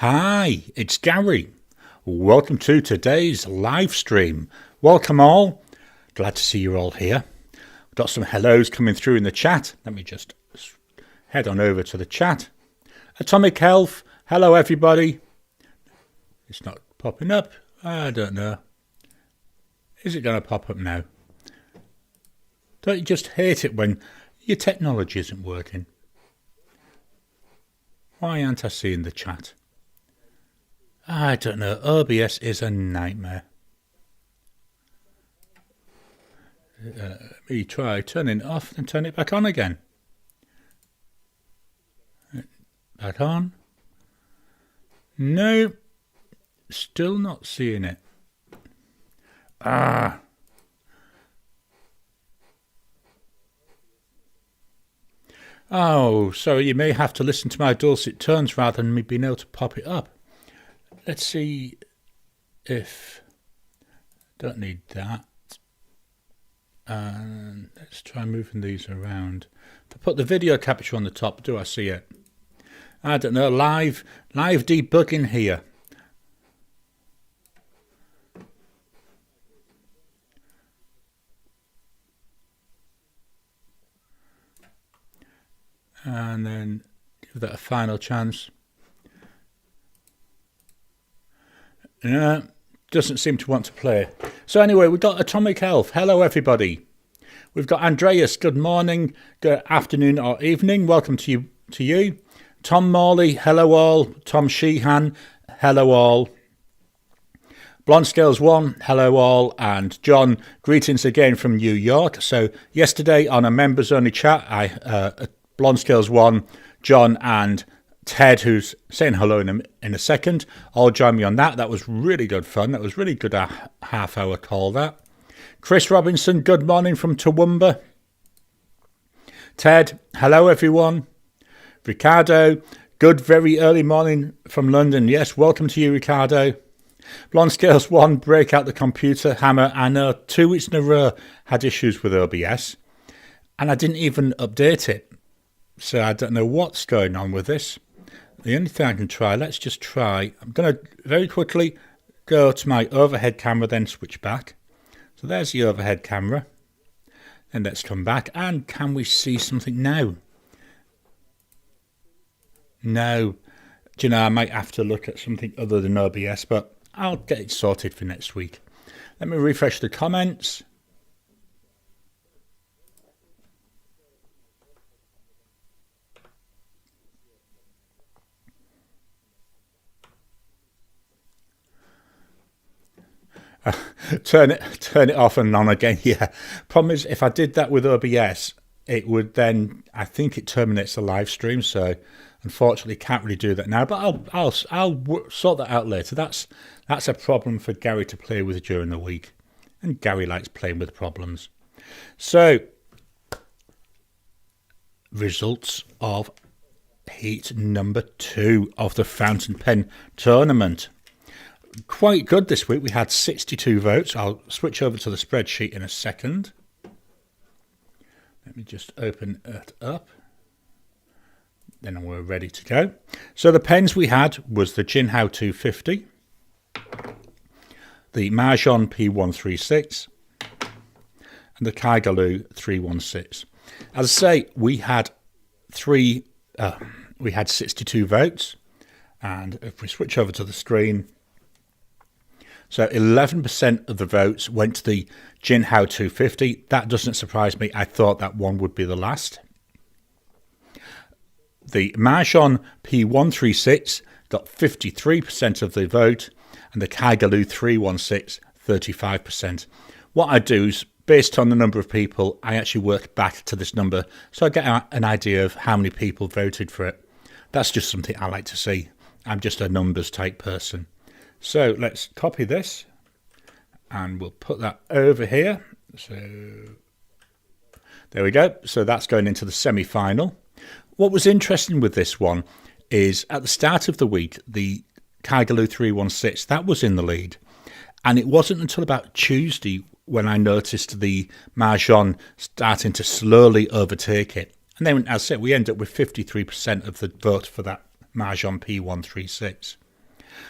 Hi, it's Garry. Welcome to today's live stream. Welcome all. Glad to see you all here. We've got some hellos coming through in the chat. Let me just head on over to the chat. Atomic Health, hello everybody. It's not popping up. I don't know. Is it going to pop up now? Don't you just hate it when your technology isn't working? Why aren't I seeing the chat? I don't know. OBS is a nightmare. Let me try turning it off and turn it back on again. Back on. No. Still not seeing it. Oh, so you may have to listen to my dulcet tones rather than me being able to pop it up. Let's see if... Don't need that. And let's try moving these around. If I put the video capture on the top, do I see it? I don't know. Live debugging here. And then give that a final chance. No, doesn't seem to want to play. So anyway, we've got Atomic Health. Hello, everybody. We've got Andreas. Good morning, good afternoon or evening. Welcome to you. Tom Morley. Hello, all. Tom Sheehan. Hello, all. Blonde Scales 1. Hello, all. And John, greetings again from New York. So yesterday on a members-only chat, Blonde Scales 1, John and Ted, who's saying hello in a second, all joined me on that. That was really good fun. That was really good, a half-hour call, that. Chris Robinson, good morning from Toowoomba. Ted, hello, everyone. Ricardo, good very early morning from London. Yes, welcome to you, Ricardo. Blonde Scales 1, break out the computer, hammer. I know 2 weeks in a row had issues with OBS, and I didn't even update it. So I don't know what's going on with this. The only thing I can try, let's just try. I'm going to very quickly go to my overhead camera, then switch back. So there's the overhead camera. Then let's come back. And can we see something now? No. Do you know, I might have to look at something other than OBS, but I'll get it sorted for next week. Let me refresh the comments. Turn it off and on again. Yeah. Problem is, if I did that with OBS, it would then, I think it terminates the live stream. So unfortunately, can't really do that now. But I'll sort that out later. That's a problem for Garry to play with during the week, and Garry likes playing with problems. So results of heat number 2 of the fountain pen tournament. Quite good this week. We had 62 votes. I'll switch over to the spreadsheet in a second. Let me just open it up. Then we're ready to go. So the pens we had was the Jinhao 250, the Mahjong P136, and the Kaigaloo 316. As I say, we had 62 votes, and if we switch over to the screen, so 11% of the votes went to the Jinhao 250. That doesn't surprise me. I thought that one would be the last. The Mahjong P136 got 53% of the vote, and the Kaigaloo 316, 35%. What I do is, based on the number of people, I actually work back to this number, so I get an idea of how many people voted for it. That's just something I like to see. I'm just a numbers type person. So let's copy this, and we'll put that over here. So there we go. So that's going into the semi-final. What was interesting with this one is at the start of the week, the Kaigaloo 316, that was in the lead. And it wasn't until about Tuesday when I noticed the Mahjong starting to slowly overtake it. And then, as I said, we end up with 53% of the vote for that Mahjong P136.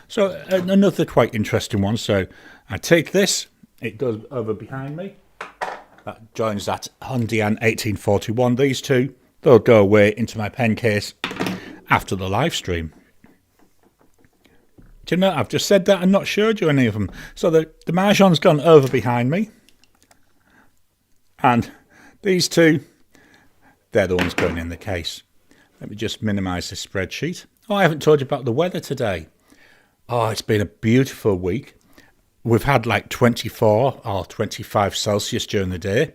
So another quite interesting one. So I take this, it goes over behind me. That joins that Hondian 1841. These two, they'll go away into my pen case after the live stream. Do you know, I've just said that and not showed you any of them. So the Mahjong's gone over behind me. And these two, they're the ones going in the case. Let me just minimise this spreadsheet. Oh, I haven't told you about the weather today. Oh, it's been a beautiful week. We've had like 24 or 25 Celsius during the day.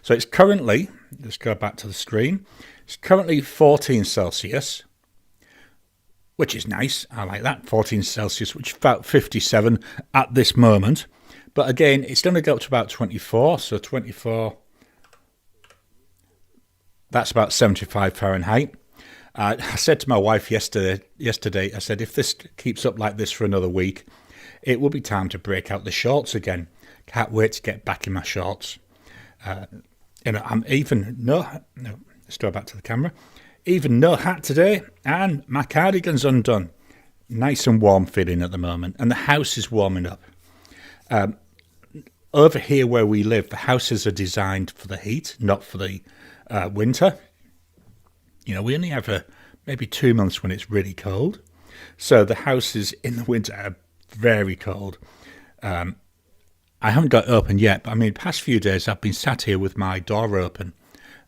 So it's currently, let's go back to the screen. It's currently 14 Celsius, which is nice. I like that. 14 Celsius, which is about 57 at this moment. But again, it's going to go up to about 24. So 24, that's about 75 Fahrenheit. I said to my wife yesterday, I said, if this keeps up like this for another week, it will be time to break out the shorts again. Can't wait to get back in my shorts. I'm even, let's go back to the camera. Even no hat today, and my cardigan's undone. Nice and warm feeling at the moment, and the house is warming up. Over here where we live, the houses are designed for the heat, not for the winter. You know, we only have maybe 2 months when it's really cold. So the houses in the winter are very cold. I haven't got it open yet, but I mean, past few days I've been sat here with my door open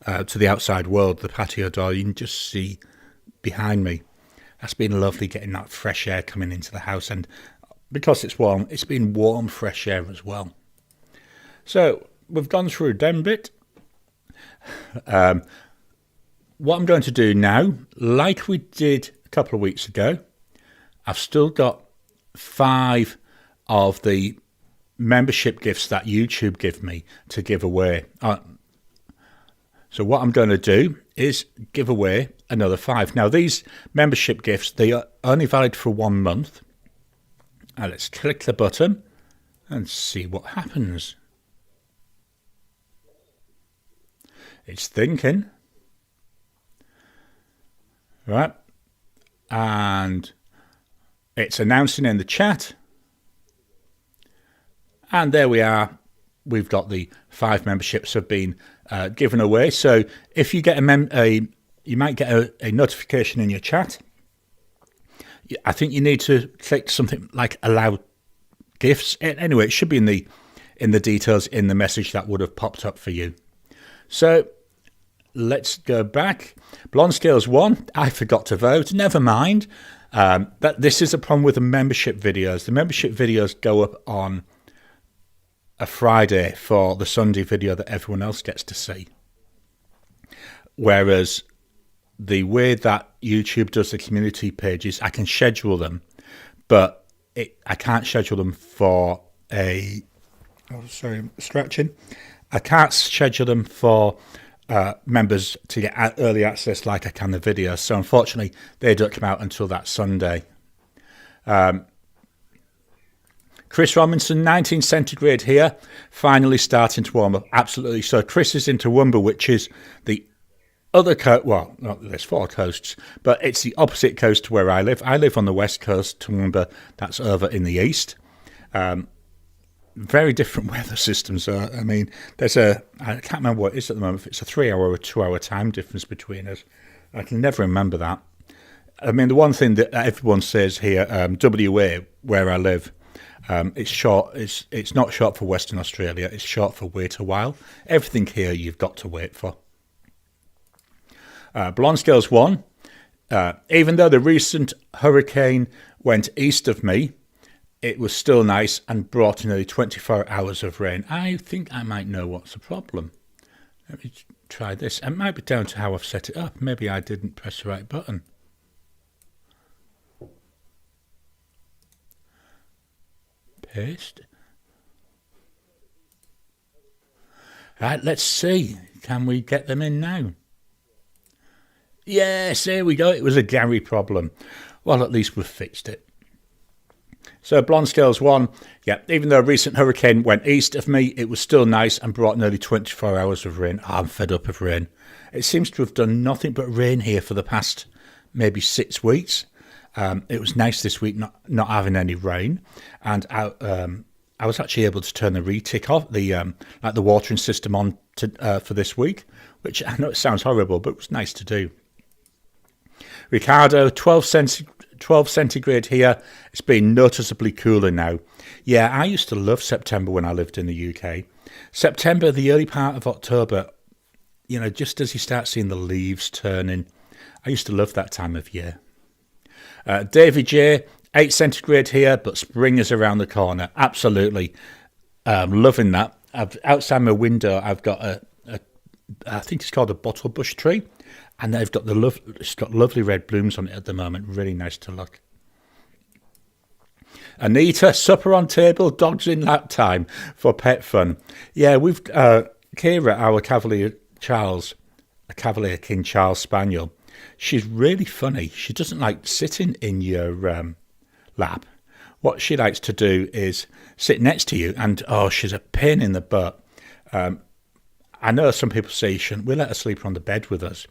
to the outside world, the patio door. You can just see behind me. That's been lovely getting that fresh air coming into the house. And because it's warm, it's been warm, fresh air as well. So we've gone through them bit. What I'm going to do now, like we did a couple of weeks ago, I've still got 5 of the membership gifts that YouTube give me to give away. So what I'm going to do is give away another 5. Now, these membership gifts, they are only valid for 1 month. Now, let's click the button and see what happens. It's thinking. Right. And it's announcing in the chat. And there we are. We've got the 5 memberships have been given away. So if you get you might get a notification in your chat. I think you need to click something like allow gifts. Anyway, it should be in the details in the message that would have popped up for you. So let's go back. Blonde Scales 1, I forgot to vote. Never mind. That this is a problem with the membership videos. The membership videos go up on a Friday for the Sunday video that everyone else gets to see. Whereas the way that YouTube does the community pages, I can schedule them, but I can't schedule them for stretching. I can't schedule them for members to get early access like I can the videos. So unfortunately, they don't come out until that Sunday. Chris Robinson, 19 centigrade here, finally starting to warm up. Absolutely. So Chris is in Toowoomba, which is the other coast. Well, there's 4 coasts, but it's the opposite coast to where I live. I live on the west coast, Toowoomba, that's over in the east. Very different weather systems. I mean, I can't remember what it is at the moment, if it's a 3-hour or a 2-hour time difference between us. I can never remember that. I mean, the one thing that everyone says here, WA, where I live, it's short. It's not short for Western Australia. It's short for wait a while. Everything here you've got to wait for. Blonde Scales 1, even though the recent hurricane went east of me, it was still nice and brought nearly 24 hours of rain. I think I might know what's the problem. Let me try this. It might be down to how I've set it up. Maybe I didn't press the right button. Paste. Right, let's see. Can we get them in now? Yes, there we go. It was a Garry problem. Well, at least we've fixed it. So Blonde Scales 1, yeah, even though a recent hurricane went east of me, it was still nice and brought nearly 24 hours of rain. I'm fed up of rain. It seems to have done nothing but rain here for the past maybe 6 weeks. It was nice this week not having any rain, and I was actually able to turn the retic off, the watering system on for this week, which I know it sounds horrible, but it was nice to do. Ricardo, 12 centigrade here. It's been noticeably cooler now. Yeah, I used to love September when I lived in the UK. September, the early part of October, just as you start seeing the leaves turning, I used to love that time of year. David J, 8 centigrade here, but spring is around the corner. Absolutely. Loving that. Outside my window, I've got I think it's called a bottle bush tree, and it's got lovely red blooms on it at the moment. Really nice to look. Anita, supper on table, dogs in lap time for pet fun. Yeah, we've Kira, our Cavalier King Charles Spaniel. She's really funny. She doesn't like sitting in your lap. What she likes to do is sit next to you, and she's a pain in the butt. I know some people say we let her sleep on the bed with us.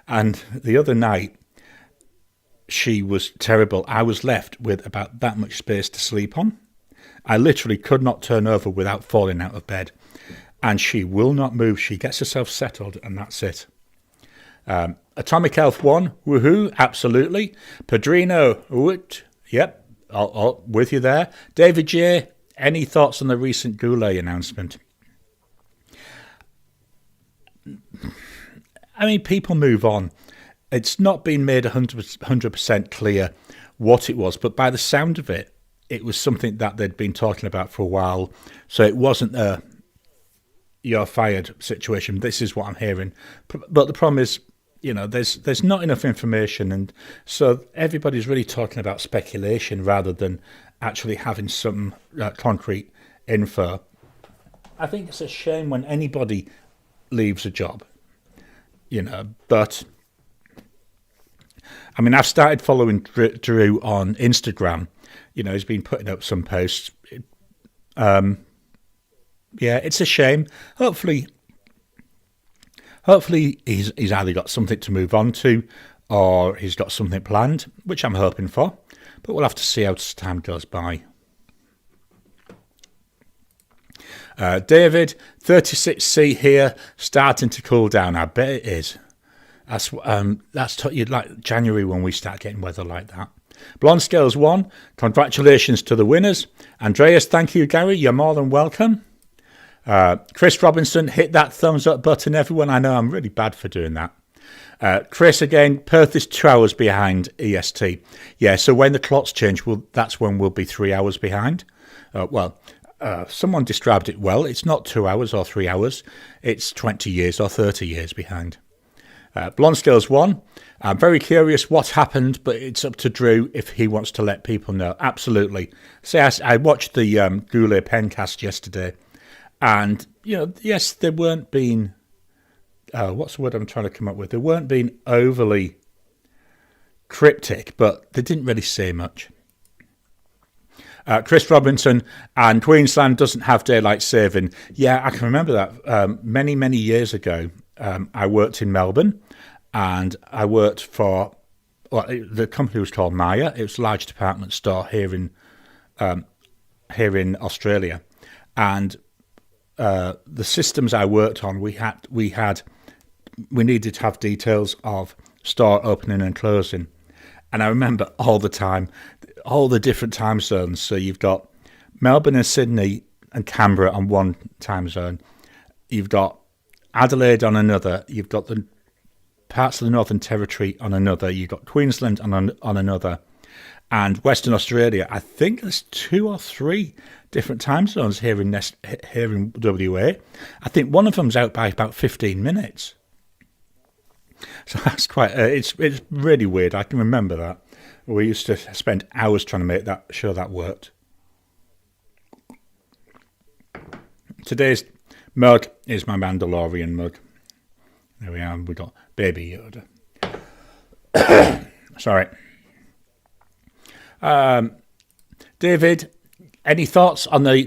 And the other night, she was terrible. I was left with about that much space to sleep on. I literally could not turn over without falling out of bed. And she will not move. She gets herself settled, and that's it. Atomic Elf 1, woohoo, absolutely. Padrino, woot, yep, I'll with you there. David J, any thoughts on the recent Goulet announcement? I mean, people move on. It's not been made 100% clear what it was, but by the sound of it, it was something that they'd been talking about for a while. So it wasn't a you're fired situation. This is what I'm hearing. But the problem is, there's not enough information, and so everybody's really talking about speculation rather than actually having some concrete info. I think it's a shame when anybody leaves a job, but I mean, I've started following Drew on Instagram. He's been putting up some posts. Yeah, it's a shame. Hopefully he's either got something to move on to, or he's got something planned, which I'm hoping for. But we'll have to see how time goes by. David, 36C here, starting to cool down. I bet it is. That's like January when we start getting weather like that. Blonde Scales 1, congratulations to the winners. Andreas, thank you, Garry. You're more than welcome. Chris Robinson, hit that thumbs up button, everyone. I know I'm really bad for doing that. Chris, again, Perth is 2 hours behind EST. Yeah, so when the clocks change, that's when we'll be 3 hours behind. Someone described it well. It's not 2 hours or 3 hours. It's 20 years or 30 years behind. Blonde Scales 1. I'm very curious what happened, but it's up to Drew if he wants to let people know. Absolutely. I watched the Goulet Pencast yesterday, and, yes, they weren't being... what's the word I'm trying to come up with? They weren't being overly cryptic, but they didn't really say much. Chris Robinson, and Queensland doesn't have daylight saving. Yeah, I can remember that many, many years ago. I worked in Melbourne, and I worked for the company was called Maya. It was a large department store here in Australia, and the systems I worked on, we needed to have details of store opening and closing, and I remember all the different time zones. So you've got Melbourne and Sydney and Canberra on one time zone. You've got Adelaide on another. You've got the parts of the Northern Territory on another. You've got Queensland on another. And Western Australia, I think there's 2 or 3 different time zones here in WA. I think one of them's out by about 15 minutes. So that's quite... it's really weird. I can remember that. We used to spend hours trying to make sure that worked. Today's mug is my Mandalorian mug. There we are. We got Baby Yoda. Sorry. David, any thoughts on the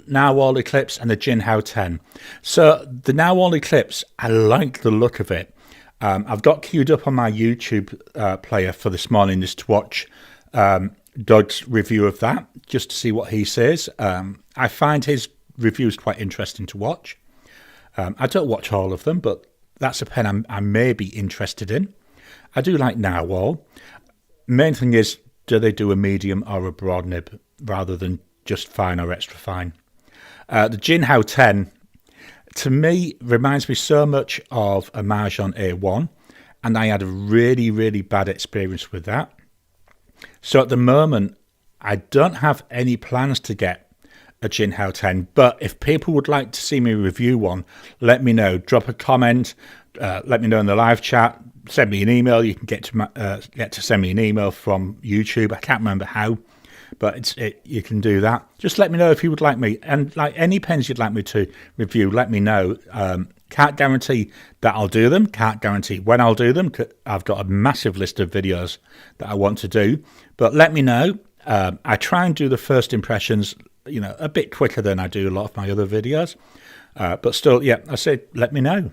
Narwhal eclipse and the Jinhao 10? So the Narwhal eclipse, I like the look of it. I've got queued up on my YouTube player for this morning just to watch Doug's review of that, just to see what he says. I find his reviews quite interesting to watch. I don't watch all of them, but that's a pen I may be interested in. I do like Narwhal. Main thing is, do they do a medium or a broad nib rather than just fine or extra fine? The Jinhao 10, to me, reminds me so much of a Mahjong A1, and I had a really, really bad experience with that. So at the moment, I don't have any plans to get a Jinhao 10, but if people would like to see me review one, let me know. Drop a comment, let me know in the live chat, send me an email. You can get to send me an email from YouTube. I can't remember how, but you can do that. Just let me know if you would like me, and like any pens you'd like me to review, let me know. Can't guarantee that I'll do them, can't guarantee when I'll do them. I've got a massive list of videos that I want to do, but let me know. I try and do the first impressions, a bit quicker than I do a lot of my other videos, but still, yeah, I said let me know.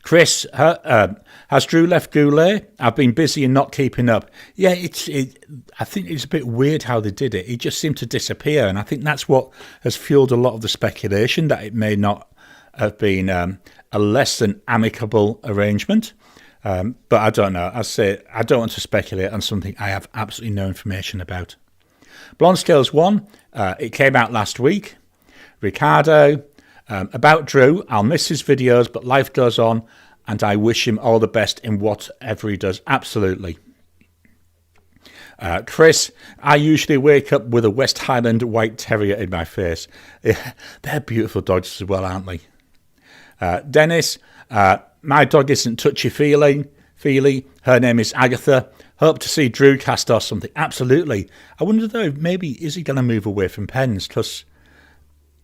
Chris, has Drew left Goulet? I've been busy and not keeping up. Yeah, I think it's a bit weird how they did it. He just seemed to disappear, and I think that's what has fueled a lot of the speculation that it may not have been a less than amicable arrangement. But I don't know. I say I don't want to speculate on something I have absolutely no information about. Blonde Scales 1, it came out last week. Ricardo, about Drew, I'll miss his videos, but life goes on, and I wish him all the best in whatever he does. Absolutely. Chris, I usually wake up with a West Highland White Terrier in my face. Yeah, they're beautiful dogs as well, aren't they? Dennis, my dog isn't touchy-feely. Her name is Agatha. Hope to see Drew cast or something. Absolutely. I wonder though, maybe is he going to move away from pens? Because,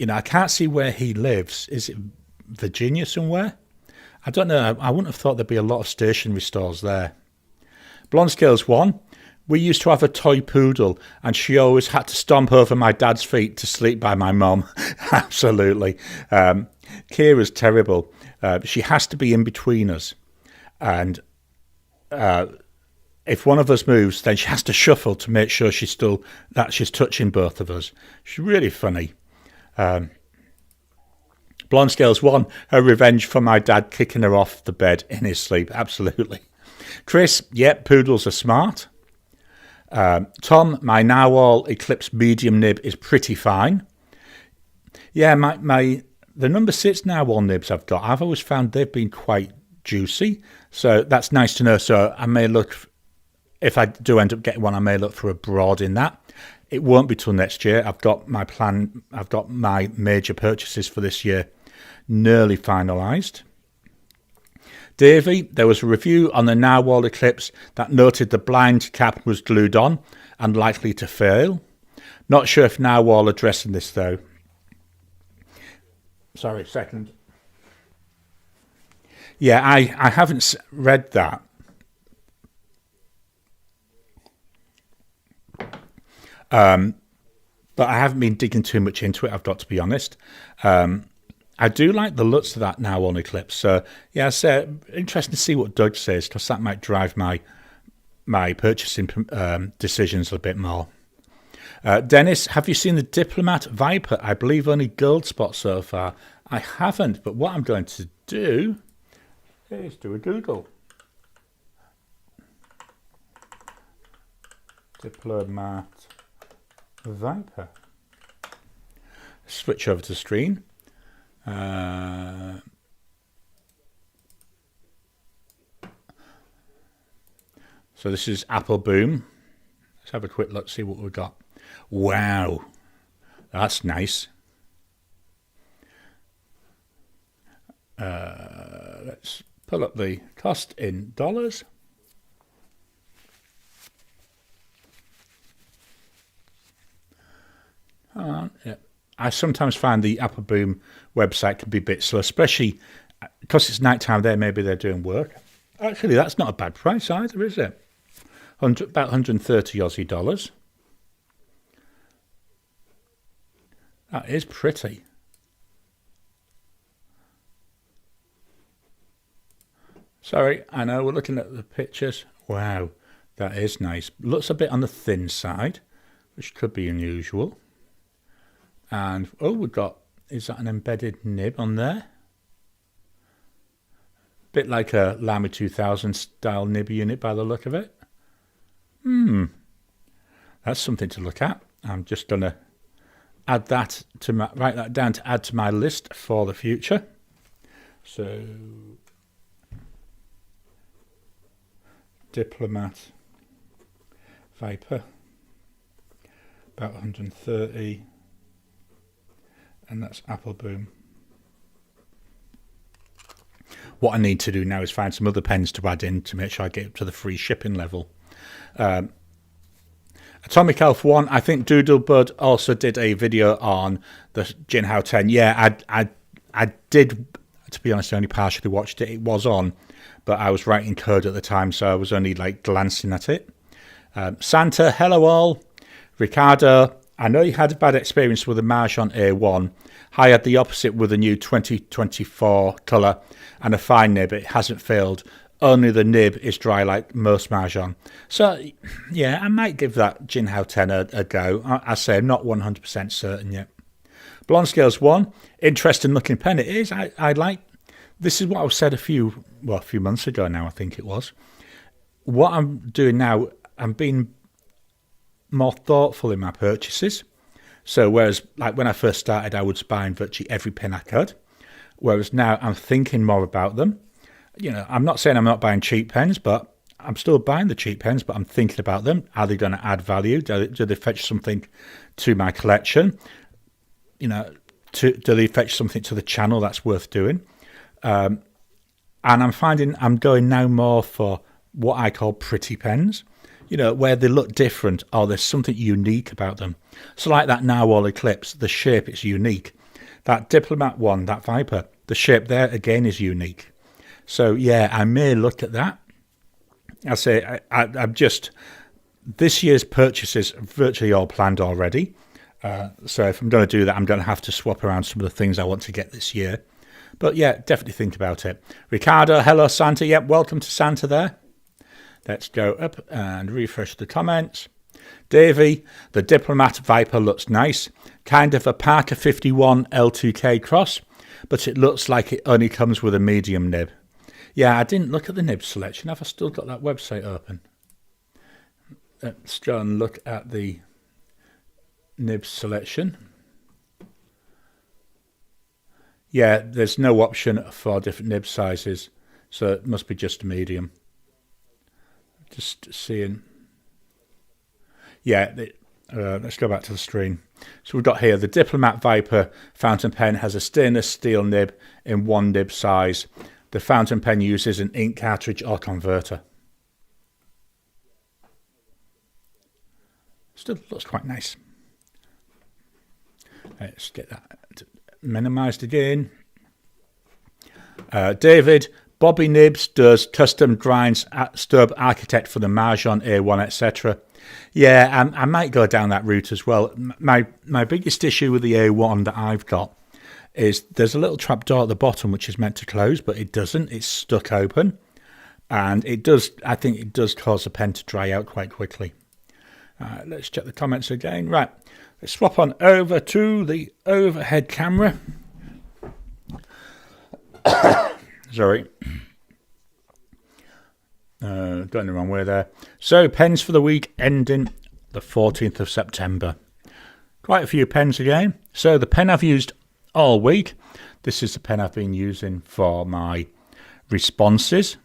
I can't see where he lives. Is it Virginia somewhere? I don't know. I wouldn't have thought there'd be a lot of stationery stores there. Blonde Scales 1. We used to have a toy poodle, and she always had to stomp over my dad's feet to sleep by my mum. Absolutely. Kira's terrible. She has to be in between us. And if one of us moves, then she has to shuffle to make sure she's touching both of us. She's really funny. Blonde Scales 1, her revenge for my dad kicking her off the bed in his sleep. Absolutely. Chris, yep, poodles are smart. Tom, my Narwhal Eclipse medium nib is pretty fine. Yeah, the number 6 Narwhal nibs I've got, I've always found they've been quite juicy. So that's nice to know. So I may look, if I do end up getting one, I may look for a broad in that. It won't be till next year. I've got my plan. I've got my major purchases for this year nearly finalised. Davey, there was a review on the Narwhal Eclipse that noted the blind cap was glued on and likely to fail. Not sure if Narwhal addressing this though. Sorry, second. Yeah, I haven't read that. But I haven't been digging too much into it, I've got to be honest. I do like the looks of that Narwhal Eclipse. So, yeah, interesting to see what Doug says, because that might drive my purchasing decisions a bit more. Dennis, have you seen the Diplomat Viper? I believe only gold spot so far. I haven't, but what I'm going to do is do a Google. Diplomat Viper. Switch over to screen. So this is Apple Boom. Let's have a quick look, see what we've got. Wow, that's nice. Let's pull up the cost in dollars. Yeah. I sometimes find the Apple Boom website can be a bit slow, especially because it's night time there, maybe they're doing work. Actually, that's not a bad price either, is it? About 130 Aussie dollars. That is pretty. Sorry, I know we're looking at the pictures. Wow, that is nice. Looks a bit on the thin side, which could be unusual. And, oh, we've got, is that an embedded nib on there? Bit like a Lamy 2000 style nib unit by the look of it. That's something to look at. I'm just going to add that to my, write that down to add to my list for the future. So, Diplomat Viper, about 130, and that's Apple Boom. What I need to do now is find some other pens to add in to make sure I get up to the free shipping level. Atomic Elf 1, I think Doodlebud also did a video on the Jinhao 10. Yeah, I did, to be honest, I only partially watched it. It was on, but I was writing code at the time, so I was only like glancing at it. Santa, hello all. Ricardo, I know you had a bad experience with the Marjon A1. I had the opposite with the new 2024 colour and a fine nib. It hasn't failed. Only the nib is dry like most Marjon. So, yeah, I might give that Jinhao 10 a go. I say I'm not 100% certain yet. Blonde Scales 1, interesting looking pen it is. I like, this is what I said a few months ago now, I think it was. What I'm doing now, I'm being more thoughtful in my purchases. So whereas like when I first started, I was buying virtually every pen I could. Whereas now I'm thinking more about them. You know, I'm not saying I'm not buying cheap pens, but I'm still buying the cheap pens, but I'm thinking about them. Are they going to add value? Do they fetch something to my collection? You know, do they fetch something to the channel that's worth doing? And I'm finding I'm going now more for what I call pretty pens, you know, where they look different or there's something unique about them. So like that Narwhal Eclipse, the shape is unique. That Diplomat one, that Viper, the shape there again is unique. So yeah, I may look at that. I say I'm just, this year's purchases are virtually all planned already. So if I'm going to do that, I'm going to have to swap around some of the things I want to get this year. But yeah, definitely think about it. Ricardo, hello Santa. Yep, welcome to Santa there. Let's go up and refresh the comments. Davey, the Diplomat Viper looks nice. Kind of a Parker 51 L2K cross, but it looks like it only comes with a medium nib. Yeah, I didn't look at the nib selection. Have I still got that website open? Let's go and look at the nib selection. Yeah, there's no option for different nib sizes, so it must be just a medium. Just seeing. Yeah, let's go back to the screen. So we've got here the Diplomat Viper fountain pen has a stainless steel nib in one nib size. The fountain pen uses an ink cartridge or converter. Still looks quite nice. Let's get that minimized again. David, Bobby Nibs does custom grinds at Stub Architect for the Marjon A1, etc. Yeah, I might go down that route as well. My biggest issue with the A1 that I've got is there's a little trap door at the bottom which is meant to close, but it doesn't. It's stuck open, and it does. I think it does cause the pen to dry out quite quickly. Let's check the comments again. Right, let's swap on over to the overhead camera. Sorry. Going the wrong way there. So, pens for the week ending the 14th of September. Quite a few pens again. So, the pen I've used all week. This is the pen I've been using for my responses.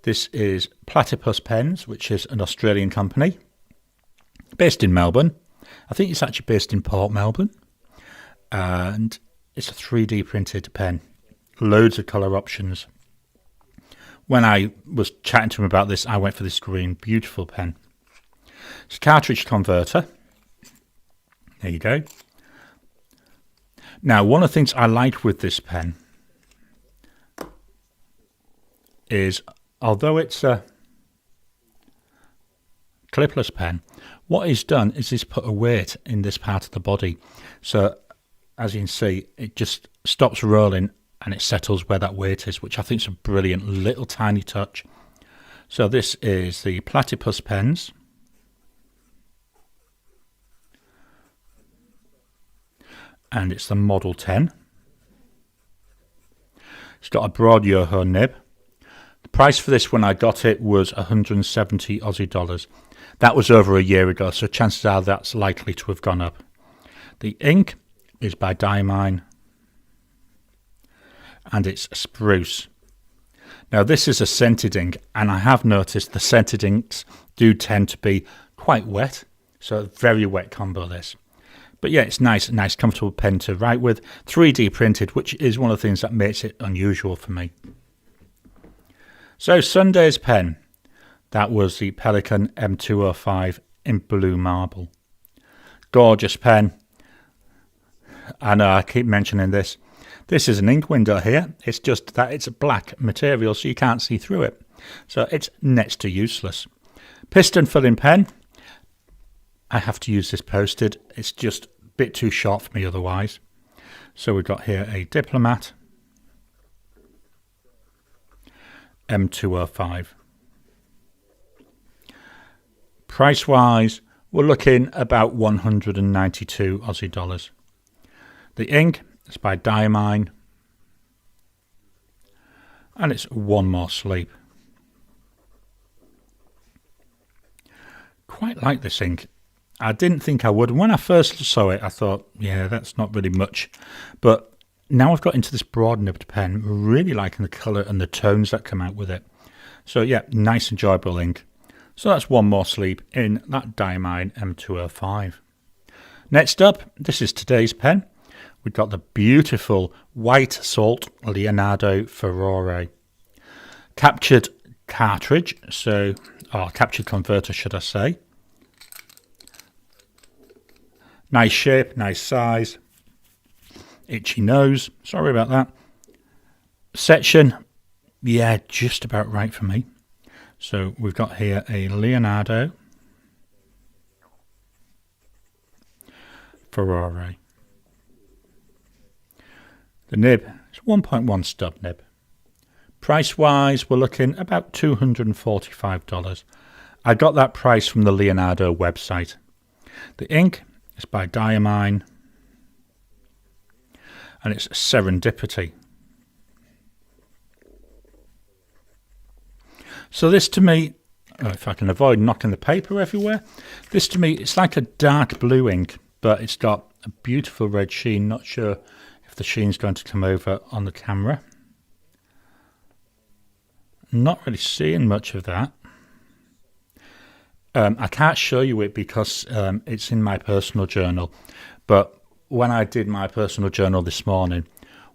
This is Platypus Pens, which is an Australian company based in Melbourne. I think it's actually based in Port Melbourne. And it's a 3D printed pen. Loads of colour options. When I was chatting to him about this, I went for this green, beautiful pen. It's a cartridge converter. There you go. Now, one of the things I like with this pen is, although it's a clipless pen, what he's done is he's put a weight in this part of the body. So, as you can see, it just stops rolling and it settles where that weight is, which I think is a brilliant little tiny touch. So this is the Platypus pens. And it's the Model 10. It's got a broad Yoho nib. The price for this when I got it was 170 Aussie dollars. That was over a year ago, so chances are that's likely to have gone up. The ink is by Diamine, and it's spruce. Now this is a scented ink, and I have noticed the scented inks do tend to be quite wet, so a very wet combo this. But yeah, it's nice comfortable pen to write with, 3D printed, which is one of the things that makes it unusual for me. So Sunday's pen, that was the Pelikan M205 in blue marble. Gorgeous pen. I know I keep mentioning this. This is an ink window here. It's just that it's a black material, so you can't see through it. So it's next to useless. Piston filling pen. I have to use this posted. It's just a bit too short for me otherwise. So we've got here a Diplomat M205. Price wise, we're looking about 192 Aussie dollars. The ink is by Diamine, and it's one more sleep. Quite like this ink. I didn't think I would. When I first saw it, I thought, yeah, that's not really much. But now I've got into this broad nibbed pen, really liking the colour and the tones that come out with it. So yeah, nice enjoyable ink. So that's one more sleep in that Diamine M205. Next up, this is today's pen. We've got the beautiful white salt Leonardo Furore. Captured cartridge, or captured converter should I say. Nice shape, nice size. Itchy nose, sorry about that. Section, yeah, just about right for me. So we've got here a Leonardo Furore. The nib is 1.1 stub nib. Price wise, we're looking about $245. I got that price from the Leonardo website. The ink is by Diamine, and it's Serendipity. So this to me, if I can avoid knocking the paper everywhere, this to me, it's like a dark blue ink, but it's got a beautiful red sheen. Not sure if the sheen's going to come over on the camera. Not really seeing much of that. I can't show you it because it's in my personal journal, but when I did my personal journal this morning,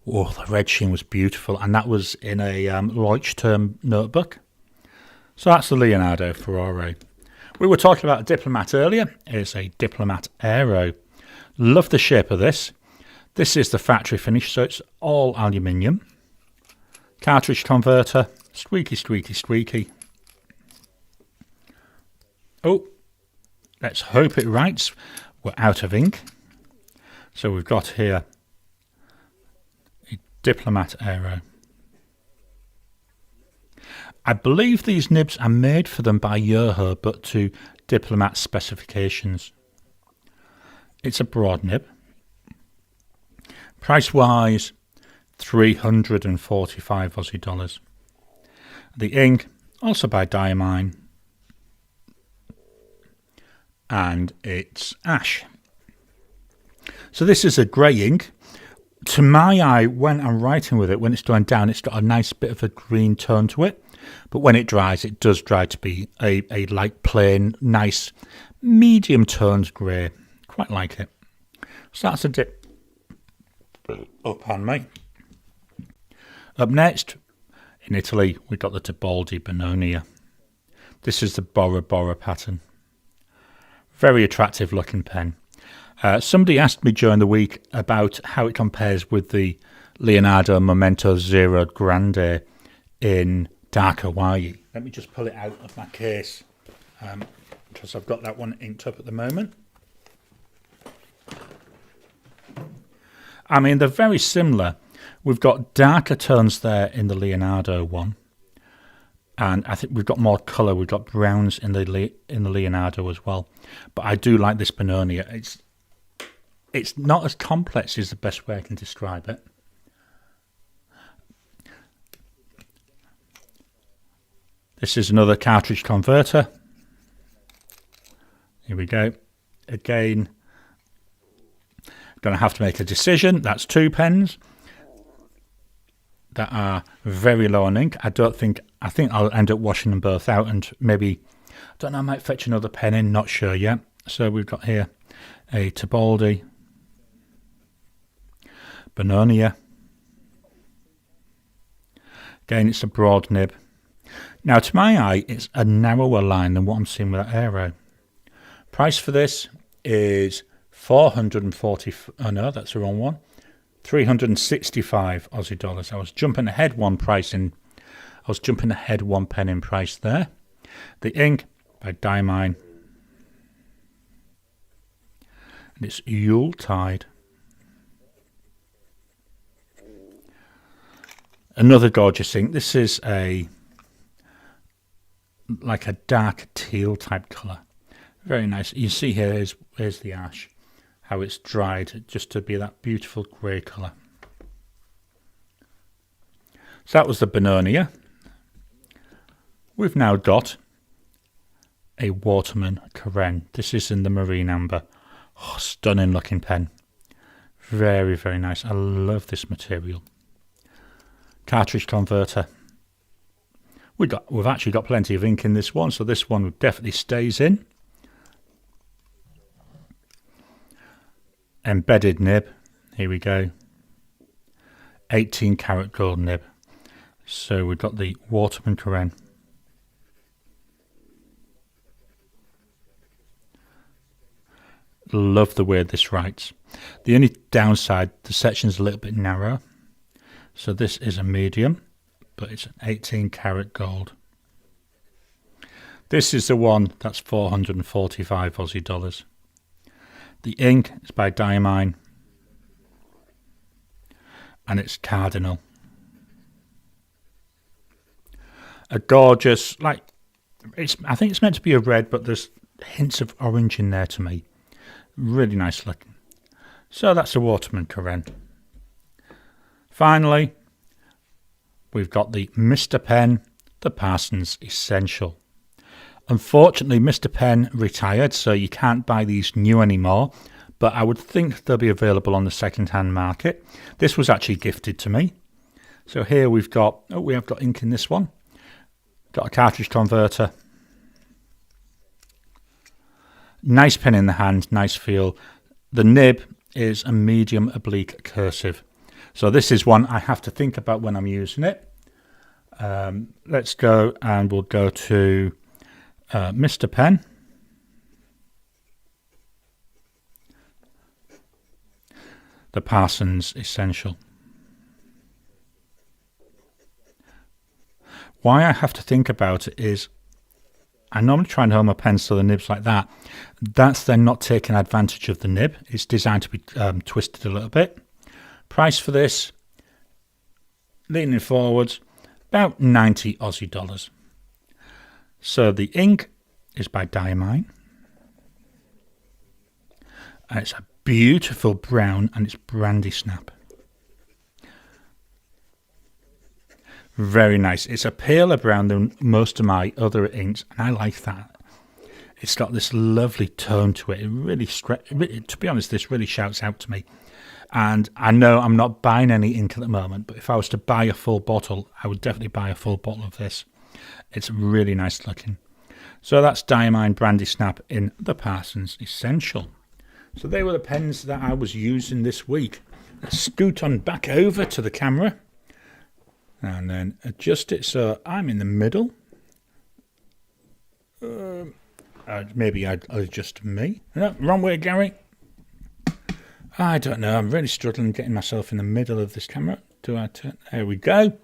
oh, the red sheen was beautiful, and that was in a Leuchtturm notebook. So that's the Leonardo Furore. We were talking about a Diplomat earlier. It's a Diplomat Aero. Love the shape of this. This is the factory finish, so it's all aluminium. Cartridge converter, squeaky, squeaky, squeaky. Oh, let's hope it writes. We're out of ink. So we've got here a Diplomat Aero. I believe these nibs are made for them by Yoho, but to Diplomat specifications. It's a broad nib. Price wise, 345 Aussie dollars. The ink, also by Diamine, and it's ash. So this is a grey ink. To my eye, when I'm writing with it, when it's going down, it's got a nice bit of a green tone to it. But when it dries, it does dry to be a light, plain, nice, medium toned grey. Quite like it. So that's a dip. Oh, pardon me. Up next, in Italy, we've got the Tibaldi Bononia. This is the Bora Bora pattern. Very attractive looking pen. Somebody asked me during the week about how it compares with the Leonardo Momento Zero Grande in Dark Hawaii. Let me just pull it out of my case because I've got that one inked up at the moment. I mean, they're very similar. We've got darker tones there in the Leonardo one. And I think we've got more colour. We've got browns in the Leonardo as well. But I do like this Benonia. It's not as complex is the best way I can describe it. This is another cartridge converter. Here we go. Again, going to have to make a decision. That's 2 pens that are very low on ink. I think I'll end up washing them both out, and maybe, I don't know, I might fetch another pen in, not sure yet. So we've got here a Tibaldi, Benonia. Again, it's a broad nib. Now, to my eye, it's a narrower line than what I'm seeing with that Aero. Price for this is 440. Oh no, that's the wrong one. 365 Aussie dollars. I was jumping ahead one pen in price there. The ink by Diamine, and it's Yuletide. Another gorgeous ink. This is like a dark teal type colour. Very nice. You see here's the ash, how it's dried just to be that beautiful grey colour. So that was the Benonia. We've now got a Waterman Karen. This is in the marine amber. Oh, stunning looking pen. Very, very nice. I love this material. Cartridge converter. We've actually got plenty of ink in this one, so this one definitely stays in. Embedded nib. Here we go. 18 karat gold nib. So we've got the Waterman Karen. Love the way this writes. The only downside, the section's a little bit narrow. So this is a medium, but it's an 18 karat gold. This is the one that's 445 Aussie dollars. The ink is by Diamine, and it's Cardinal. A gorgeous, I think it's meant to be a red, but there's hints of orange in there to me. Really nice looking. So that's a Waterman Karen. Finally, we've got the Mr. Pen, the Parsons Essential. Unfortunately, Mr. Pen retired, so you can't buy these new anymore, but I would think they'll be available on the second-hand market. This was actually gifted to me. So here we have got ink in this one. Got a cartridge converter. Nice pen in the hand, nice feel. The nib is a medium oblique cursive. So this is one I have to think about when I'm using it. Let's go and we'll go to Mr. Pen. The Parsons Essential. Why I have to think about it is I normally try and hold my pens to the nibs like that. That's then not taking advantage of the nib. It's designed to be twisted a little bit. Price for this, leaning forwards, about 90 Aussie dollars. So the ink is by Diamine. And it's a beautiful brown and it's brandy snap. Very nice. It's a paler brown than most of my other inks, and I like that. It's got this lovely tone to it. It really, to be honest, this really shouts out to me. And I know I'm not buying any ink at the moment, but if I was to buy a full bottle, I would definitely buy a full bottle of this. It's really nice looking. So that's Diamine Brandy Snap in the Parsons Essential. So they were the pens that I was using this week. Let's scoot on back over to the camera and then adjust it so I'm in the middle. Maybe I'll adjust me. No, wrong way, Gary. I don't know. I'm really struggling getting myself in the middle of this camera. Do I turn? There we go.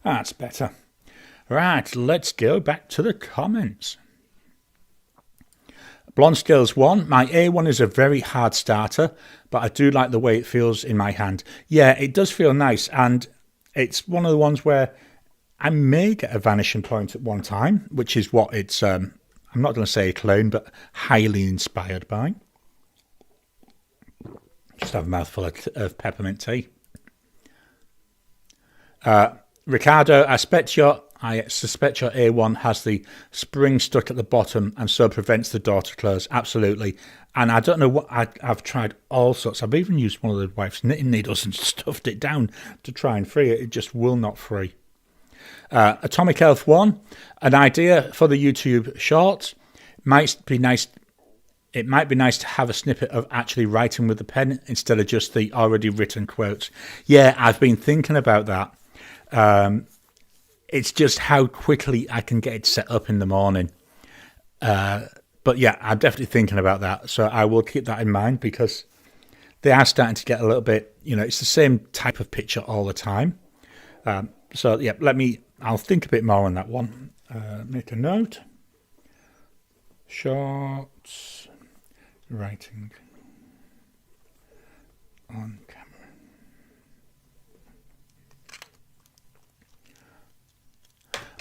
That's better. Right, let's go back to the comments. Blonde Skills 1. My A1 is a very hard starter, but I do like the way it feels in my hand. Yeah, it does feel nice, and it's one of the ones where I may get a vanishing point at one time, which is what it's, I'm not going to say a clone, but highly inspired by. Just have a mouthful of peppermint tea. Ricardo, I suspect your A1 has the spring stuck at the bottom and so prevents the door to close. Absolutely. And I don't know what, I've tried all sorts. I've even used one of the wife's knitting needles and stuffed it down to try and free it. It just will not free. Atomic Elf 1, an idea for the YouTube shorts. It might be nice to have a snippet of actually writing with the pen instead of just the already written quotes. Yeah, I've been thinking about that. It's just how quickly I can get it set up in the morning. But yeah, I'm definitely thinking about that. So I will keep that in mind because they are starting to get a little bit, it's the same type of picture all the time. So yeah, I'll think a bit more on that one. Make a note. Shorts, writing on camera.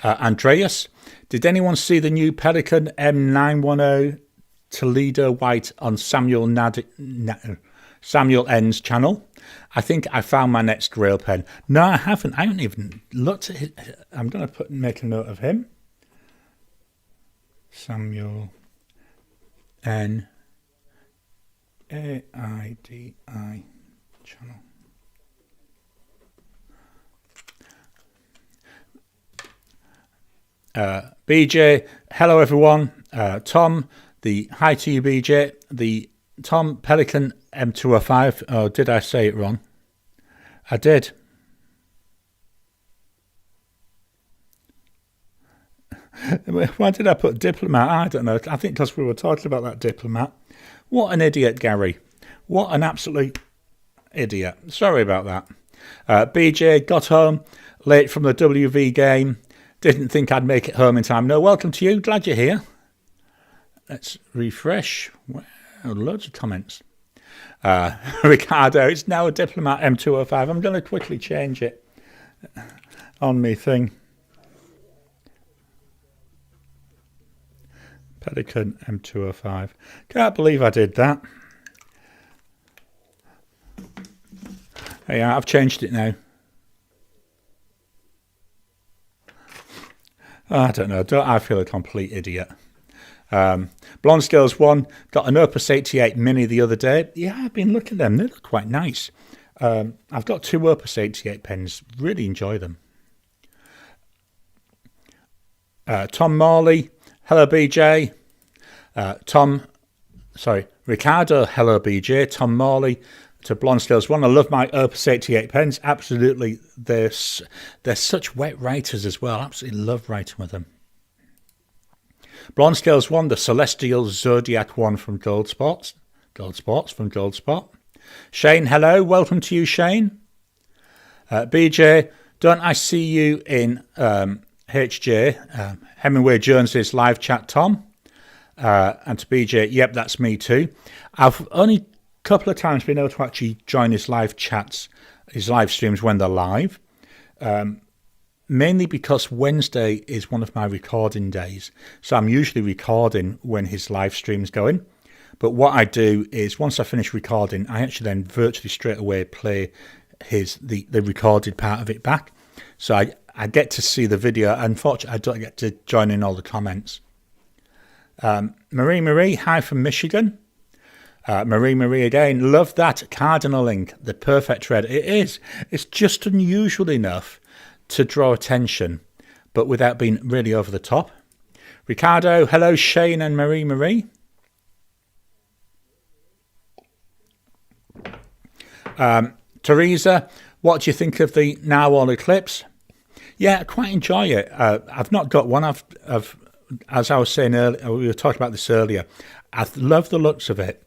Andreas, did anyone see the new Pelikan M910 Toledo White on Samuel N's channel? I think I found my next rail pen. No, I haven't. I haven't even looked at it. I'm going to make a note of him. Samuel N AIDI channel. BJ, hello everyone. Tom, hi to you, BJ. The Tom Pelikan M205. Oh, did I say it wrong? I did. Why did I put diplomat? I don't know. I think because we were talking about that diplomat. What an idiot, Gary. What an absolute idiot. Sorry about that. BJ got home late from the WV game. Didn't think I'd make it home in time. No, welcome to you. Glad you're here. Let's refresh. Wow, loads of comments. Ricardo, it's now a Diplomat M205. I'm going to quickly change it on me thing. Pelikan M205. Can't believe I did that. Yeah, I've changed it now. I don't know. I feel a complete idiot. Blonde Scales 1 got an Opus 88 Mini the other day. Yeah, I've been looking at them. They look quite nice. I've got 2 Opus 88 pens. Really enjoy them. Tom Morley. Hello, BJ. Ricardo. Hello, BJ. Tom Morley. To Blonde Scales 1. I love my Opus 88 pens. Absolutely. They're such wet writers as well. Absolutely love writing with them. Blonde Scales 1, the Celestial Zodiac 1 from Gold Spots from Gold Spot. Shane, hello. Welcome to you, Shane. BJ, don't I see you in HJ, Hemingway Jones's live chat, Tom? And to BJ, yep, that's me too. I've only a couple of times been able to actually join his live chats, his live streams when they're live. Mainly because Wednesday is one of my recording days. So I'm usually recording when his live stream's going. But what I do is once I finish recording, I actually then virtually straight away play the recorded part of it back. So I get to see the video. Unfortunately, I don't get to join in all the comments. Marie, hi from Michigan. Marie again. Love that cardinal ink, the perfect red. It is. It's just unusual enough to draw attention, but without being really over the top. Ricardo, hello, Shane and Marie. Teresa, what do you think of the Narwhal Eclipse? Yeah, I quite enjoy it. I've not got one. I've as I was saying earlier, we were talking about this earlier. I love the looks of it.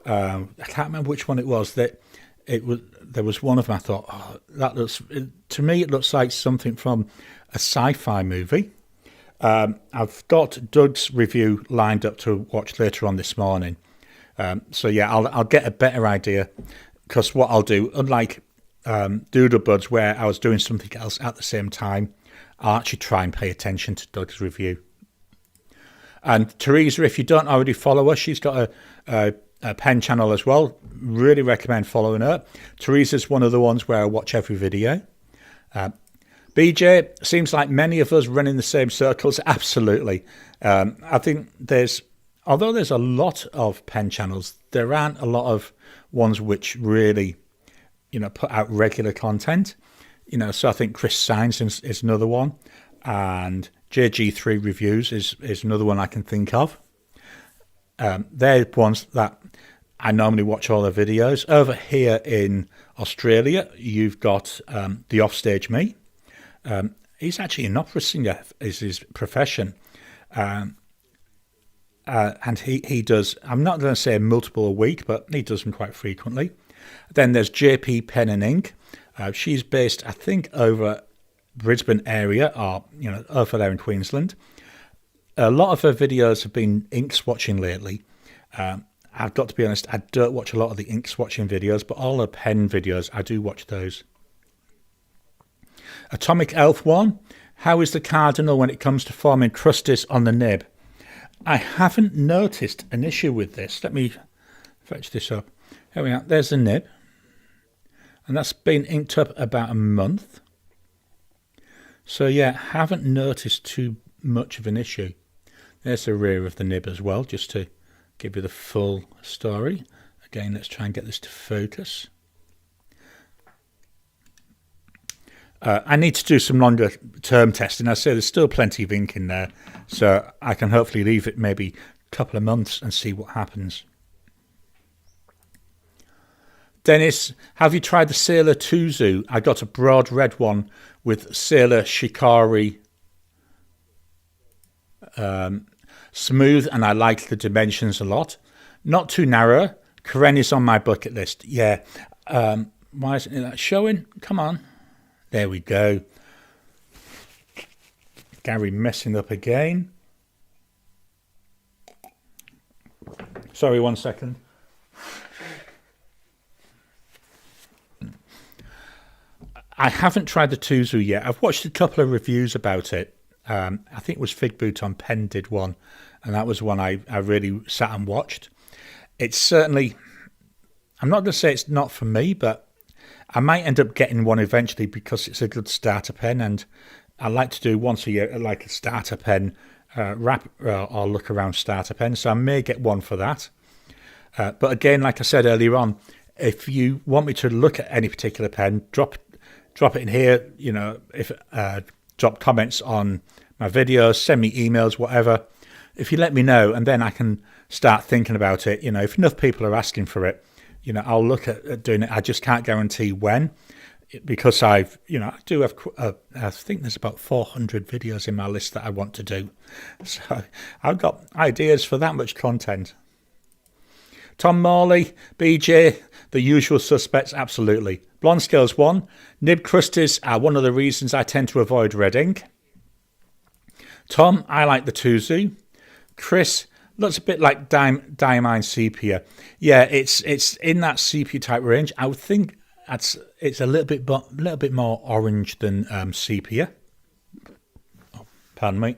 I can't remember which one it was that it was. There was one of them I thought, oh, that looks, to me it looks like something from a sci-fi movie. I've got Doug's review lined up to watch later on this morning. So yeah, I'll get a better idea, because what I'll do, unlike Doodle Buds where I was doing something else at the same time, I'll actually try and pay attention to Doug's review. And Teresa, if you don't already follow her, she's got a pen channel as well. Really recommend following her. Teresa's one of the ones where I watch every video. BJ, seems like many of us run in the same circles. Absolutely. I think although there's a lot of pen channels, there aren't a lot of ones which really, put out regular content. So I think Chris Signs is another one, and JG3 Reviews is another one I can think of. They're ones that I normally watch all their videos. Over here in Australia, you've got The Offstage Me. He's actually an opera singer, is his profession. And he does, I'm not going to say multiple a week, but he does them quite frequently. Then there's JP Pen and Ink. She's based, I think, over Brisbane area, or over there in Queensland. A lot of her videos have been ink swatching lately. I've got to be honest, I don't watch a lot of the ink swatching videos, but all her pen videos, I do watch those. Atomic Elf one, how is the cardinal when it comes to forming crusties on the nib? I haven't noticed an issue with this. Let me fetch this up. Here we are, there's the nib. And that's been inked up about a month. So yeah, haven't noticed too much of an issue. There's the rear of the nib as well, just to give you the full story. Again, let's try and get this to focus. I need to do some longer term testing. I say there's still plenty of ink in there, so I can hopefully leave it maybe a couple of months and see what happens. Dennis, have you tried the Sailor Tuzu? I got a broad red one with Sailor Shikari smooth, and I like the dimensions a lot. Not too narrow. Karen is on my bucket list. Yeah. Why isn't that showing? Come on. There we go. Garry messing up again. Sorry, 1 second. I haven't tried the Tuzu yet. I've watched a couple of reviews about it. I think it was Fig Boot on Pen did one, and that was one I really sat and watched. It's certainly, I'm not going to say it's not for me, but I might end up getting one eventually because it's a good starter pen, and I like to do once a year like a starter pen wrap or look around starter pen, so I may get one for that. But again, like I said earlier on, if you want me to look at any particular pen, drop it in here. If drop comments on my videos, send me emails, whatever. If you let me know, and then I can start thinking about it. If enough people are asking for it, I'll look at doing it. I just can't guarantee when, because I do have, I think there's about 400 videos in my list that I want to do. So I've got ideas for that much content. Tom Morley, BJ, the usual suspects, absolutely. Blonde Scales 1, nib crusties are one of the reasons I tend to avoid red ink. Tom, I like the Tuzu. Chris, looks a bit like Diamine Sepia. Yeah, it's in that sepia type range. I would think it's a little bit more orange than sepia. Oh, pardon me.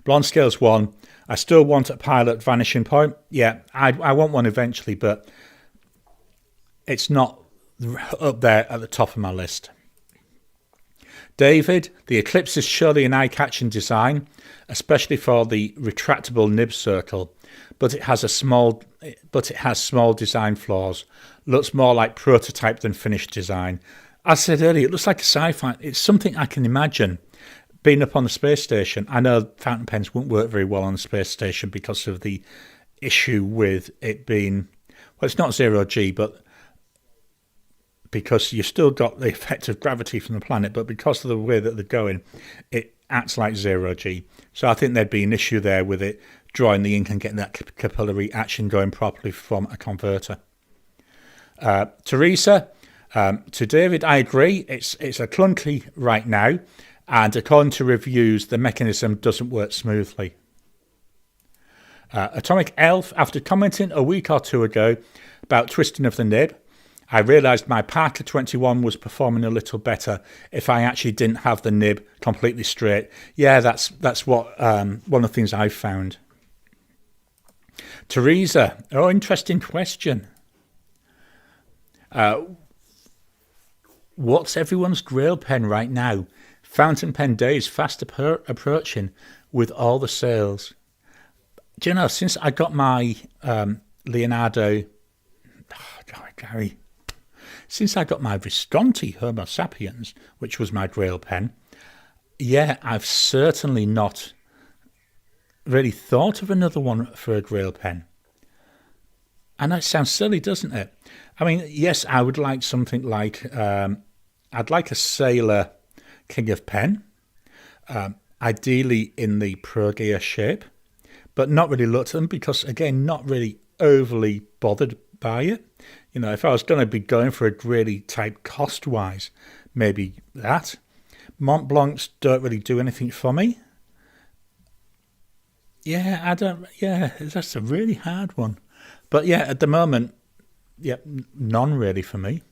Blonde Scales 1, I still want a Pilot Vanishing Point. Yeah, I want one eventually, but it's not up there at the top of my list. David, the Eclipse is surely an eye-catching design, especially for the retractable nib circle, but it has small design flaws. Looks more like prototype than finished design. I said earlier, it looks like a sci-fi. It's something I can imagine being up on the space station. I know fountain pens won't work very well on the space station because of the issue with it being, well, it's not 0G, but because you've still got the effect of gravity from the planet, but because of the way that they're going, it acts like 0G. So I think there'd be an issue there with it drawing the ink and getting that capillary action going properly from a converter. Teresa, to David, I agree. It's a clunky right now. and according to reviews, the mechanism doesn't work smoothly. Atomic Elf, after commenting a week or two ago about twisting of the nib, I realised my Parker 21 was performing a little better if I actually didn't have the nib completely straight. Yeah, that's what one of the things I've found. Teresa, oh, interesting question. What's everyone's grail pen right now? Fountain pen days fast approaching with all the sales. Do you know, since I got my Leonardo, Garry, since I got my Visconti Homo sapiens, which was my grail pen, yeah, I've certainly not really thought of another one for a grail pen. And that sounds silly, doesn't it? I mean, yes, I would like something like, I'd like a Sailor King of Pen, ideally in the Pro Gear shape, but not really looked at them because, again, not really overly bothered by it. You know, if I was going to be going for a really type cost-wise, maybe that. Mont Blancs don't really do anything for me. Yeah, that's a really hard one. But yeah, at the moment, yeah, none really for me.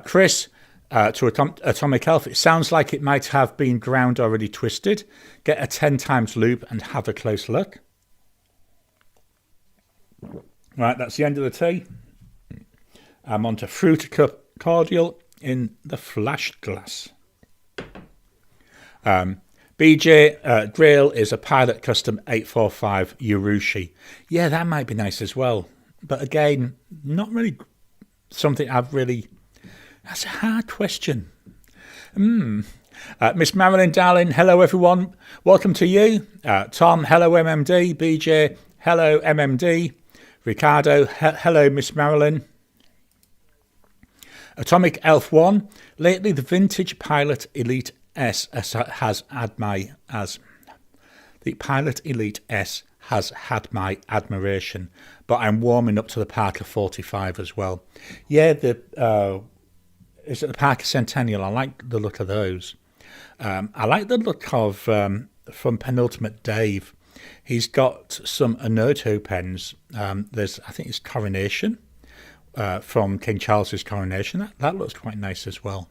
Chris, to Atomic Elf, it sounds like it might have been ground already twisted. Get a 10 times loop and have a close look. Right, that's the end of the tea. I'm on to Fruit Cup Cordial in the flashed glass. BJ Grail is a Pilot Custom 845 Urushi. Yeah, that might be nice as well. But again, not really something I've really... That's a hard question. Miss Marilyn, darling, hello everyone. Welcome to you. Tom, hello MMD. BJ, hello MMD. Ricardo, hello Miss Marilyn. Atomic Elf 1. Lately, the vintage Pilot Elite S has had my admiration, but I'm warming up to the Parker 45 as well. Yeah, is it the Parker Centennial? I like the look of those. I like the look of from Penultimate Dave. He's got some Onoto pens. There's, I think it's Coronation from King Charles's Coronation. That looks quite nice as well.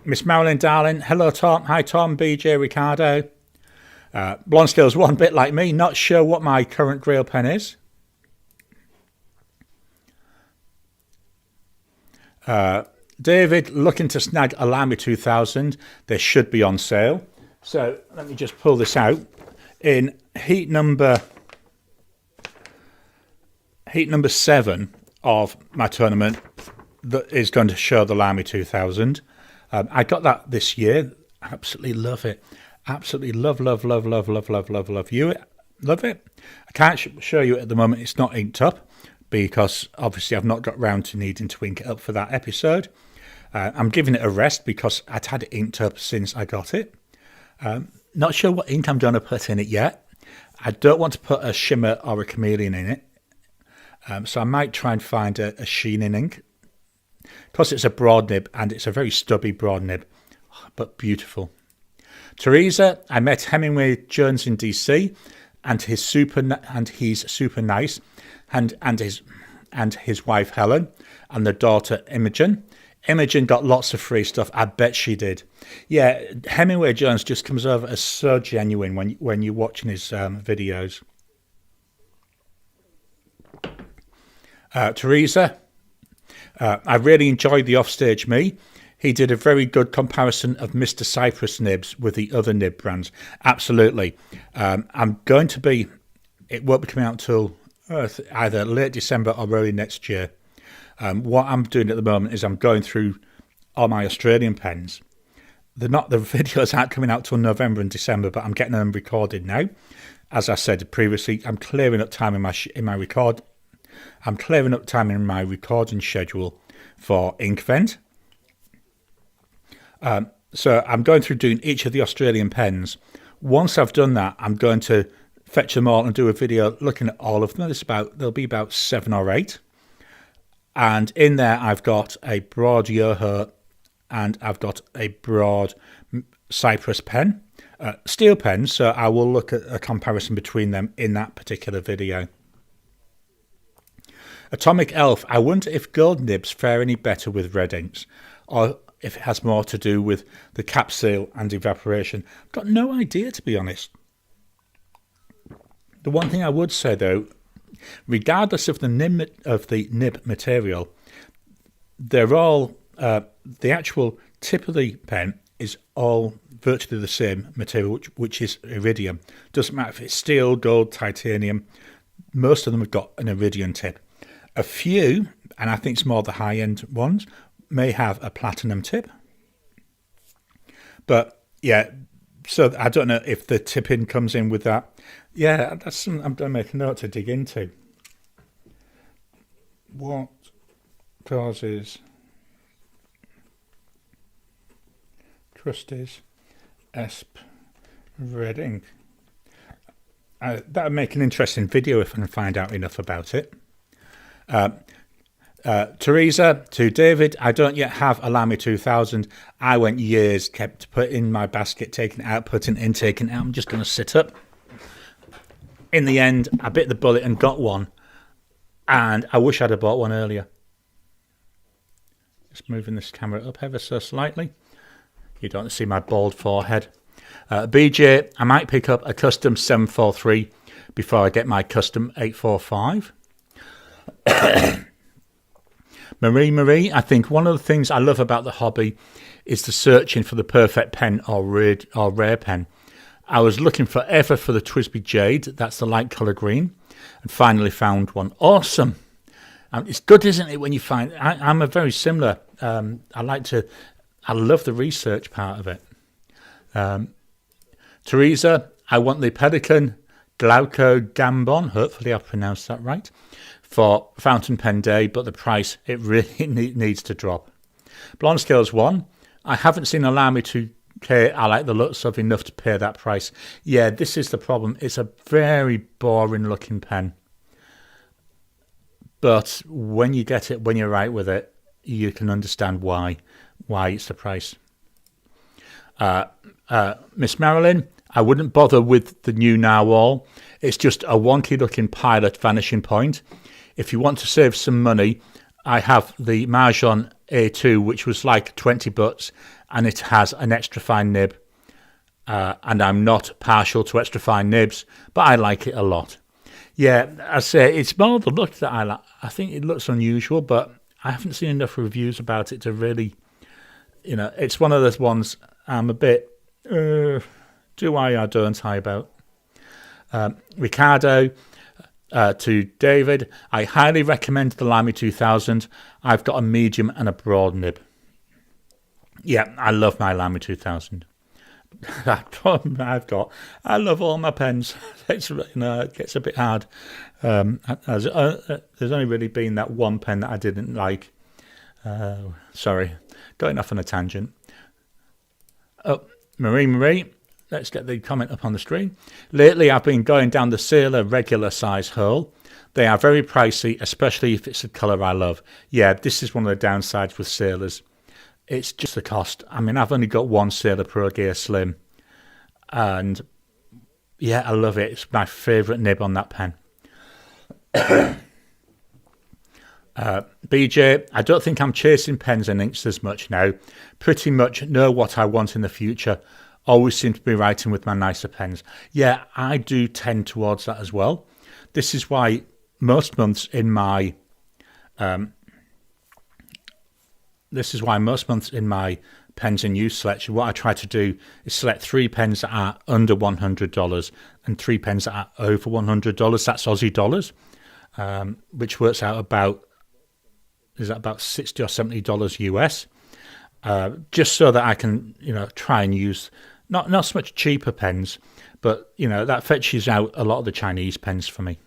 Miss Marilyn, darling. Hello, Tom. Hi, Tom, BJ, Ricardo. Blonde Scales, one bit like me. Not sure what my current grail pen is. David, looking to snag a Lamy 2000. They should be on sale. So let me just pull this out. In heat number 7 of my tournament, that is going to show the Lamy 2000. I got that this year. Absolutely love it. Absolutely love you. Love it. I can't show you it at the moment. It's not inked up because obviously I've not got round to needing to ink it up for that episode. I'm giving it a rest because I'd had it inked up since I got it. Not sure what ink I'm going to put in it yet. I don't want to put a shimmer or a chameleon in it. So I might try and find a sheening ink. Because it's a broad nib and it's a very stubby broad nib, but beautiful. Teresa, I met Hemingway Jones in DC, and he's super nice, and his wife Helen, and the daughter Imogen. Imogen got lots of free stuff. I bet she did. Yeah, Hemingway Jones just comes over as so genuine when you're watching his videos. Teresa, I really enjoyed the Offstage Me. He did a very good comparison of Mr. Cypress nibs with the other nib brands. Absolutely. It won't be coming out until either late December or early next year. What I'm doing at the moment is I'm going through all my Australian pens. The videos aren't coming out till November and December, but I'm getting them recorded now. As I said previously, I'm clearing up time I'm clearing up time in my recording schedule for Inkvent. So I'm going through doing each of the Australian pens. Once I've done that, I'm going to fetch them all and do a video looking at all of them. There'll be about 7 or 8. And in there, I've got a broad Yoho and I've got a broad Cypress pen, steel pens, so I will look at a comparison between them in that particular video. Atomic Elf, I wonder if gold nibs fare any better with red inks, or if it has more to do with the cap seal and evaporation. I've got no idea, to be honest. The one thing I would say though, regardless of the nib material, they're all the actual tip of the pen is all virtually the same material, which is iridium. Doesn't matter if it's steel, gold, titanium. Most of them have got an iridium tip. A few, and I think it's more the high-end ones, may have a platinum tip. But yeah, so I don't know if the tipping comes in with that. Yeah, that's something I'm going to make a note to dig into. What causes crusties red ink? That would make an interesting video if I can find out enough about it. Teresa, to David, I don't yet have a Lamy 2000. I went years, kept putting in my basket, taking it out, putting it in, taking it out. I'm just going to sit up. In the end, I bit the bullet and got one. And I wish I'd have bought one earlier. Just moving this camera up ever so slightly. You don't see my bald forehead. BJ, I might pick up a custom 743 before I get my custom 845. Marie, I think one of the things I love about the hobby is the searching for the perfect pen or rare pen. I was looking forever for the TWSBI Jade, that's the light colour green, and finally found one. Awesome! It's good, isn't it, when you find... I'm a very similar... I love the research part of it. Teresa, I want the Pelikan Glauco Gambon, hopefully I've pronounced that right, for Fountain Pen Day, but the price, it really needs to drop. Blonde Scales 1, I haven't seen a Lamy 2K I like the looks of enough to pay that price. Yeah, this is the problem. It's a very boring looking pen. But when you get it, when you're right with it, you can understand why it's the price. Miss Marilyn, I wouldn't bother with the new Narwhal. It's just a wonky looking Pilot vanishing point. If you want to save some money, I have the Marjon A2, which was like 20 bucks, and it has an extra fine nib. And I'm not partial to extra fine nibs, but I like it a lot. Yeah, I say it's more the look that I like. I think it looks unusual, but I haven't seen enough reviews about it to really, it's one of those ones I'm a bit, do I or don't I about. Ricardo, to David, I highly recommend the Lamy 2000. I've got a medium and a broad nib. Yeah, I love my Lamy 2000. I love all my pens. It gets a bit hard. There's only really been that one pen that I didn't like. Sorry, going off on a tangent. Oh, Marie, let's get the comment up on the screen. Lately, I've been going down the Sailor regular size hole. They are very pricey, especially if it's a colour I love. Yeah, this is one of the downsides with Sailors. It's just the cost. I mean, I've only got one Sailor Pro Gear Slim. And yeah, I love it. It's my favourite nib on that pen. BJ, I don't think I'm chasing pens and inks as much now. Pretty much know what I want in the future. Always seem to be writing with my nicer pens. Yeah, I do tend towards that as well. This is why most months in my pens in use selection, what I try to do is select 3 pens that are under $100 and 3 pens that are over $100. That's Aussie dollars, which works out about $60 or $70 US. Just so that I can, try and use not so much cheaper pens, but that fetches out a lot of the Chinese pens for me.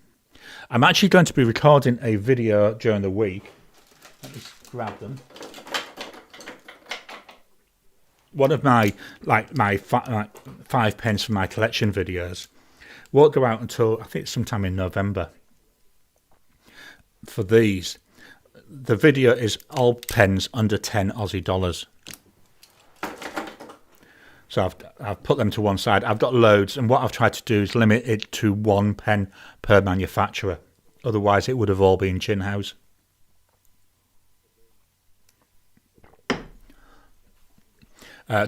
I'm actually going to be recording a video during the week. Let me grab them. One of my 5 pens for my collection videos won't go out until I think sometime in November. For these, the video is all pens under 10 Aussie dollars. So I've put them to one side. I've got loads, and what I've tried to do is limit it to 1 pen per manufacturer. Otherwise, it would have all been Chinhouse.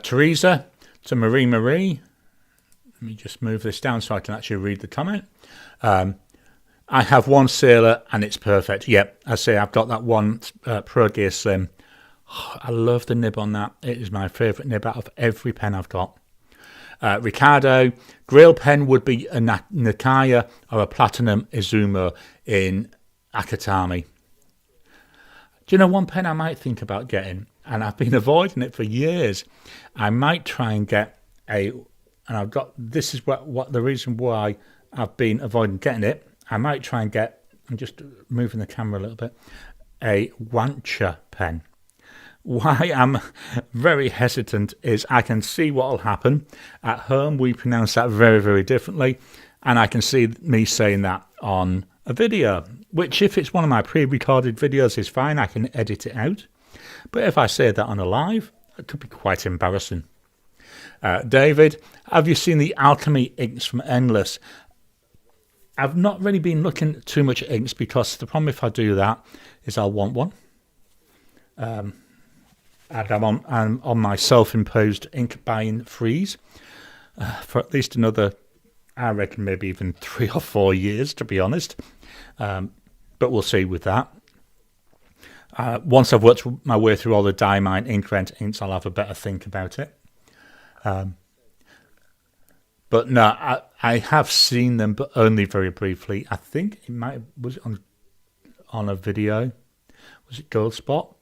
Teresa to Marie. Let me just move this down so I can actually read the comment. I have one Sailor and it's perfect. Yep, I say I've got that one Pro Gear Slim. Oh, I love the nib on that. It is my favourite nib out of every pen I've got. Ricardo, Grail pen would be a Nakaya or a Platinum Izumo in Akatami. Do you know one pen I might think about getting? And I've been avoiding it for years. I might try and get and I've got, this is what the reason why I've been avoiding getting it. I might try and get, I'm just moving the camera a little bit, a Wancha pen. Why I'm very hesitant is I can see what will happen. At home, we pronounce that very, very differently. And I can see me saying that on a video, which if it's one of my pre-recorded videos is fine. I can edit it out. But if I say that on a live, it could be quite embarrassing. David, have you seen the Alchemy inks from Endless? I've not really been looking too much at inks because the problem if I do that is I'll want one. And I'm on my self-imposed ink buying freeze for at least another, I reckon maybe even 3 or 4 years, to be honest. But we'll see with that. Once I've worked my way through all the Diamine Inkrent inks, I'll have a better think about it. But no, I have seen them, but only very briefly. I think it might, was it on a video? Was it Gold Spot?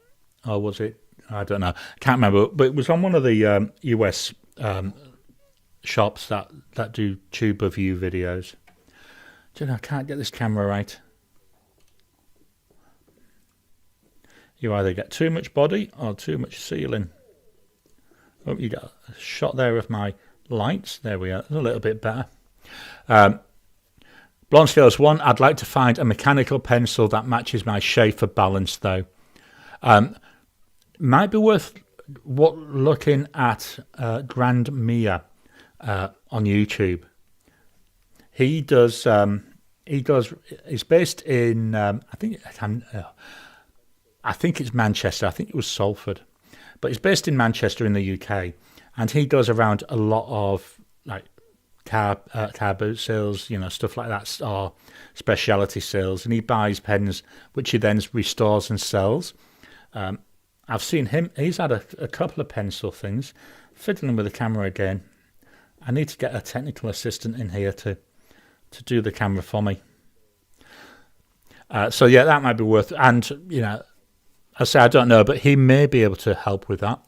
Or was it, I don't know. I can't remember. But it was on one of the US shops that do tube review videos. Do you know, I can't get this camera right. You either get too much body or too much ceiling. Oh, you got a shot there of my lights. There we are. It's a little bit better. Blonde Scales 1. I'd like to find a mechanical pencil that matches my Schaefer balance, though. Might be worth looking at Grand Mia on YouTube. He does. He's based in. I think it's Manchester. I think it was Salford, but he's based in Manchester in the UK, and he goes around a lot of like car boot sales, you know, stuff like that, or speciality sales, and he buys pens which he then restores and sells. I've seen him. He's had a couple of pencil things. Fiddling with the camera again. I need to get a technical assistant in here to do the camera for me. So yeah, that might be worth. And you know, I say I don't know, but he may be able to help with that.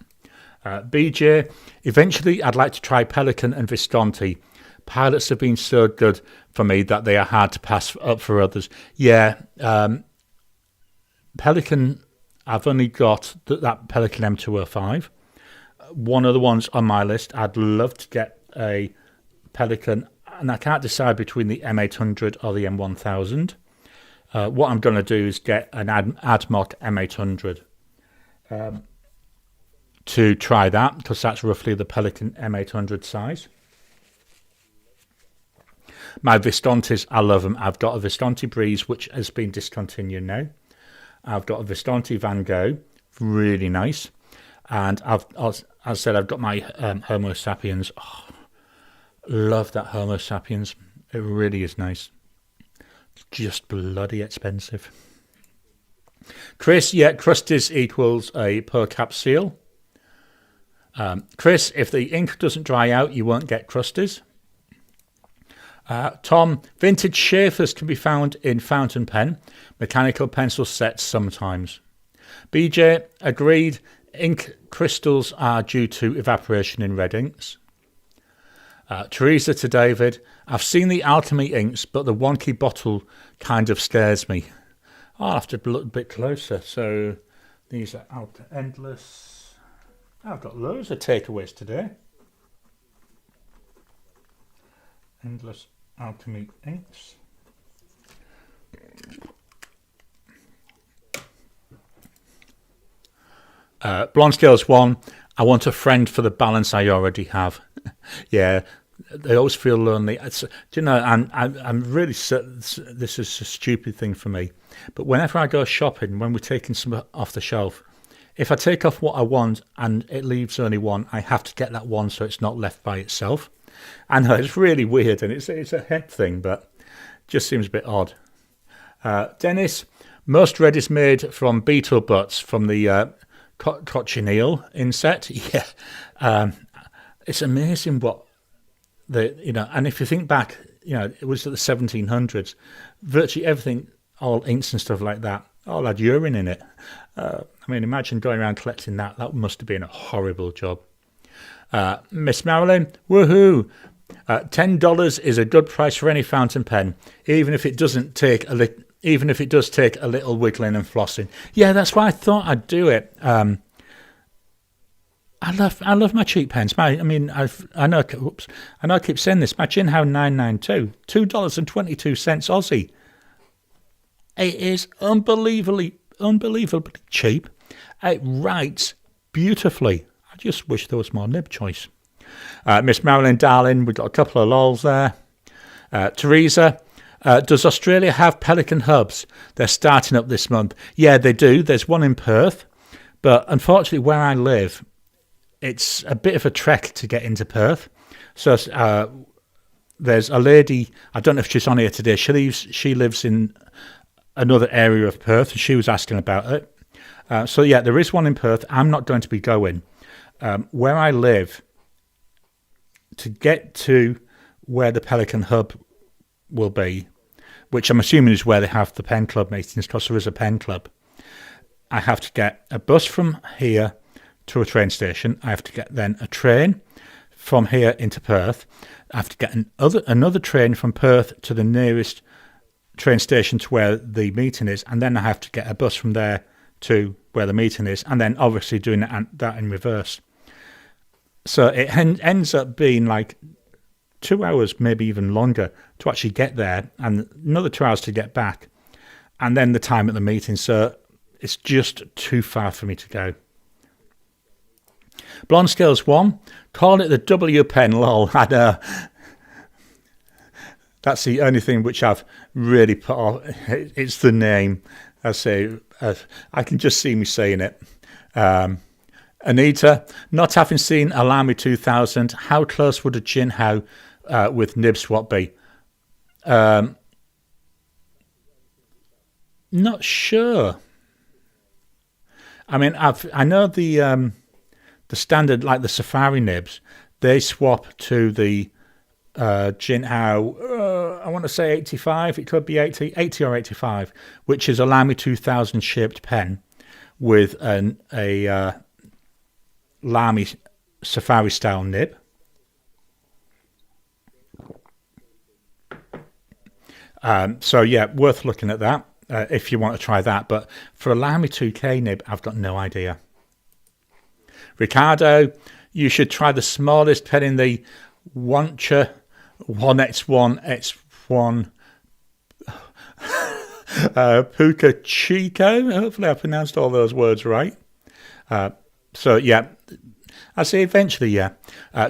BJ, eventually I'd like to try Pelikan and Visconti. Pilots have been so good for me that they are hard to pass up for others. Yeah, Pelikan, I've only got that Pelikan M205. One of the ones on my list, I'd love to get a Pelikan, and I can't decide between the M800 or the M1000. What I'm going to do is get an Admoc M800 to try that, because that's roughly the Pelikan M800 size. My Viscontis, I love them. I've got a Visconti Breeze, which has been discontinued now. I've got a Visconti Van Gogh, really nice. And as I said, I've got my Homo Sapiens. Oh, love that Homo Sapiens. It really is nice. It's just bloody expensive. Chris, yeah, Crusties equals a per cap seal. Chris, if the ink doesn't dry out, you won't get Crusties. Tom, vintage Schaefers can be found in fountain pen, mechanical pencil sets sometimes. BJ, agreed, ink crystals are due to evaporation in red inks. Teresa to David, I've seen the Alchemy inks, but the wonky bottle kind of scares me. I'll have to look a bit closer. So these are out Endless. I've got loads of takeaways today. Endless Alchemy inks. Blonde Scales 1, I want a friend for the balance I already have. Yeah, they always feel lonely. Do you know, I'm really certain this is a stupid thing for me, but whenever I go shopping, when we're taking some off the shelf, if I take off what I want and it leaves only one, I have to get that one so it's not left by itself. I know it's really weird, and it's a head thing, but just seems a bit odd. Dennis, most red is made from beetle butts from the cochineal insect. Yeah, it's amazing what and if you think back, it was at the 1700s, virtually everything, all inks and stuff like that, all had urine in it. I mean, imagine going around collecting that. That must have been a horrible job. Miss Marilyn, woohoo! $10 is a good price for any fountain pen, even if it does take a little wiggling and flossing. Yeah, that's why I thought I'd do it. I love my cheap pens. I know I keep saying this. My Jinhao 992, $2.22 Aussie. It is unbelievably cheap. It writes beautifully. I just wish there was more nib choice. Miss Marilyn, darling, we've got a couple of lols there. Teresa, does Australia have Pelican hubs? They're starting up this month. Yeah, they do. There's one in Perth, but unfortunately where I live, it's a bit of a trek to get into Perth. So there's a lady, I don't know if she's on here today, she lives in another area of Perth, and she was asking about it. So yeah, there is one in Perth. I'm not going to be going. Where I live, to get to where the Pelican Hub will be, which I'm assuming is where they have the pen club meetings, because there is a pen club, I have to get a bus from here to a train station. I have to get then a train from here into Perth. I have to get another train from Perth to the nearest train station to where the meeting is, and then I have to get a bus from there to where the meeting is, and then obviously doing that in reverse. So it ends up being like 2 hours, maybe even longer, to actually get there, and another 2 hours to get back, and then the time at the meeting. So it's just too far for me to go. Blonde Scales 1, call it the W pen, lol. I know. That's the only thing which I've really put off. It's the name. I say, I can just see me saying it. Anita, not having seen Alamy 2000, how close would a Jinhao with nib swap be? Not sure. I mean, I know the standard, like the Safari nibs, they swap to the Jinhao, I want to say 85, it could be 80 or 85, which is a Lamy 2000 shaped pen with a Lamy Safari style nib. So yeah, worth looking at that if you want to try that. But for a Lamy 2K nib, I've got no idea. Ricardo, you should try the smallest pen in the Wancha 1x1x1 Puka Chico. Hopefully I pronounced all those words right. So yeah, I say eventually, yeah.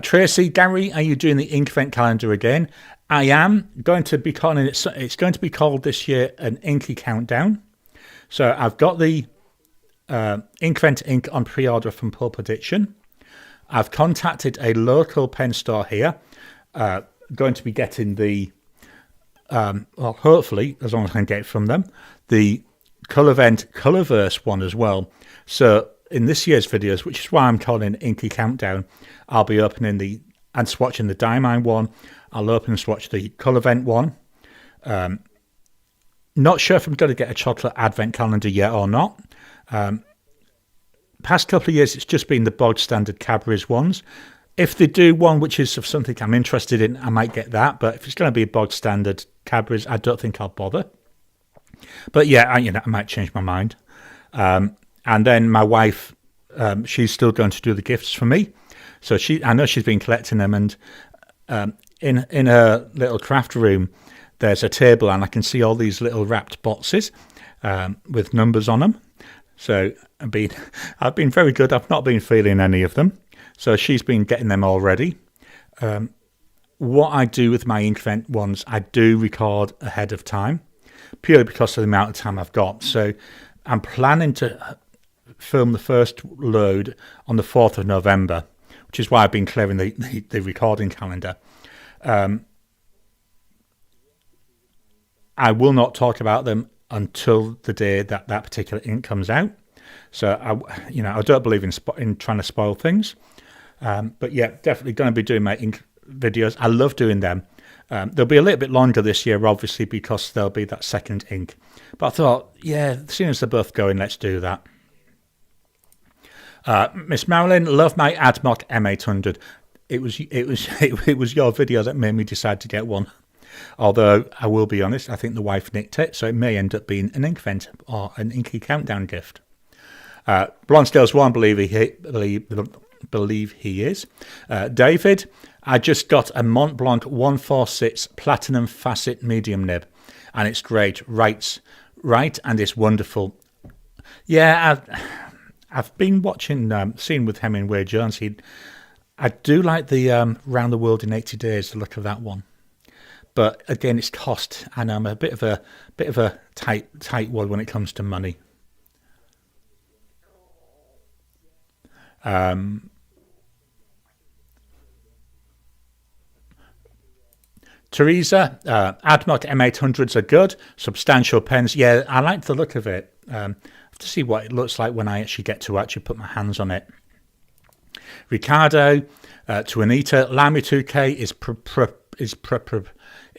Tracy, Garry, are you doing the ink event calendar again? I am going to be calling it. It's going to be called this year an Inky Countdown. So I've got the Inkvent ink on pre-order from Pulp Addiction. I've contacted a local pen store here. Going to be getting the, well, hopefully, as long as I can get it from them, the Colorvent Colorverse one as well. So in this year's videos, which is why I'm calling it Inky Countdown, I'll be opening and swatching the Diamine one. I'll open and swatch the Colorvent one. Not sure if I'm going to get a chocolate advent calendar yet or not. Past couple of years, it's just been the bog standard Cadbury's ones. If they do one which is of something I'm interested in, I might get that. But if it's going to be a bog standard Cadbury's, I don't think I'll bother. But yeah, I might change my mind. And then my wife, she's still going to do the gifts for me. So I know she's been collecting them, and in her little craft room, there's a table, and I can see all these little wrapped boxes with numbers on them. So I've been very good. I've not been feeling any of them. So she's been getting them already. What I do with my Inkvent ones, I do record ahead of time, purely because of the amount of time I've got. So I'm planning to film the first load on the 4th of November, which is why I've been clearing the recording calendar. I will not talk about them until the day that particular ink comes out. So I don't believe in trying to spoil things. But yeah, definitely going to be doing my ink videos. I love doing them. They'll be a little bit longer this year, obviously, because there'll be that second ink. But I thought, yeah, as soon as they're both going, let's do that. Miss Marilyn, love my AdMock M800. It was your video that made me decide to get one. Although I will be honest, I think the wife nicked it, so it may end up being an Inkvent or an Inky Countdown gift. Blonsdale's one, believe he is. David, I just got a Mont Blanc 146 Platinum Facet Medium Nib, and it's great. Right, and it's wonderful. Yeah, I've been watching, seeing with Hemingway Jones. I do like the Round the World in 80 Days, the look of that one. But again, it's cost, and I'm a bit of a tight one when it comes to money. Teresa, AdMock M800s are good, substantial pens. Yeah, I like the look of it. I have to see what it looks like when I actually get to put my hands on it. Ricardo, to Anita, Lamy 2K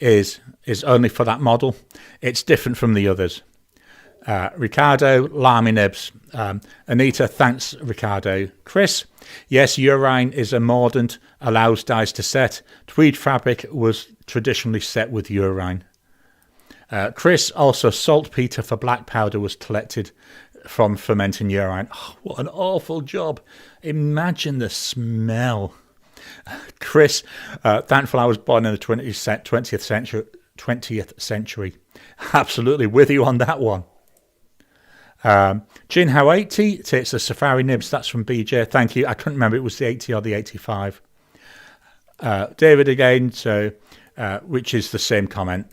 is only for that model. It's different from the others. Ricardo, Lamy nibs. Anita, thanks, Ricardo. Chris, yes, urine is a mordant, allows dyes to set. Tweed fabric was traditionally set with urine. Chris, also saltpeter for black powder was collected from fermenting urine. Oh, what an awful job. Imagine the smell. Chris, thankful I was born in the 20th century. Absolutely with you on that one. Jinhao 80, it's the Safari Nibs. That's from BJ. Thank you. I couldn't remember it was the 80 or the 85. David again, so which is the same comment.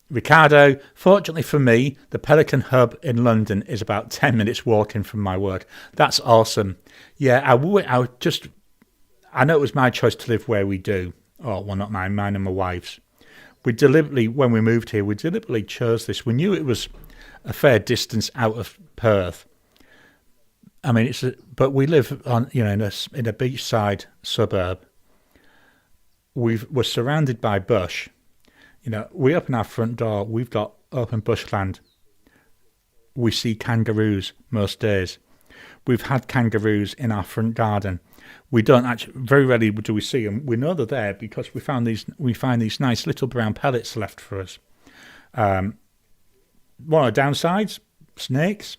Ricardo, fortunately for me, the Pelican Hub in London is about 10 minutes walking from my work. That's awesome. Yeah, I know it was my choice to live where we do. Oh, well, not mine and my wife's. When we moved here, we deliberately chose this. We knew it was a fair distance out of Perth. I mean, but we live on, in a beachside suburb. We're surrounded by bush. We open our front door, we've got open bushland. We see kangaroos most days. We've had kangaroos in our front garden. We don't actually, very rarely do we see them. We know they're there because we find these nice little brown pellets left for us. One of the downsides, snakes,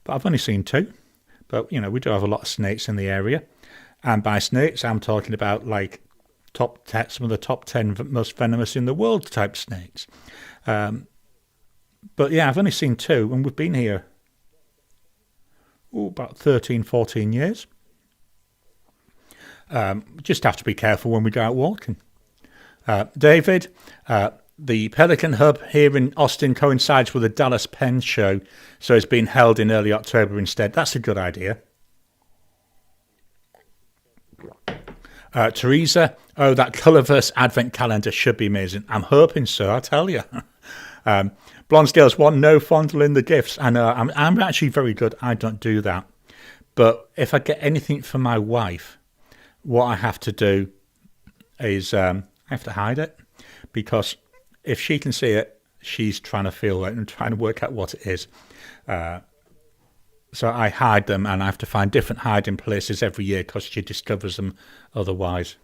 but I've only seen 2. But, we do have a lot of snakes in the area. And by snakes, I'm talking about like some of the top 10 most venomous in the world type snakes. But yeah, I've only seen 2, and we've been here about 13, 14 years. Just have to be careful when we go out walking. David, the Pelican Hub here in Austin coincides with the Dallas Pen Show, so it's been held in early October instead. That's a good idea. Teresa, that Colourverse Advent Calendar should be amazing. I'm hoping so, I tell you. Blonsdale's one, no fondling the gifts. I know, I'm actually very good. I don't do that. But if I get anything for my wife, what I have to do is I have to hide it, because if she can see it, she's trying to feel it and trying to work out what it is. So I hide them, and I have to find different hiding places every year because she discovers them otherwise.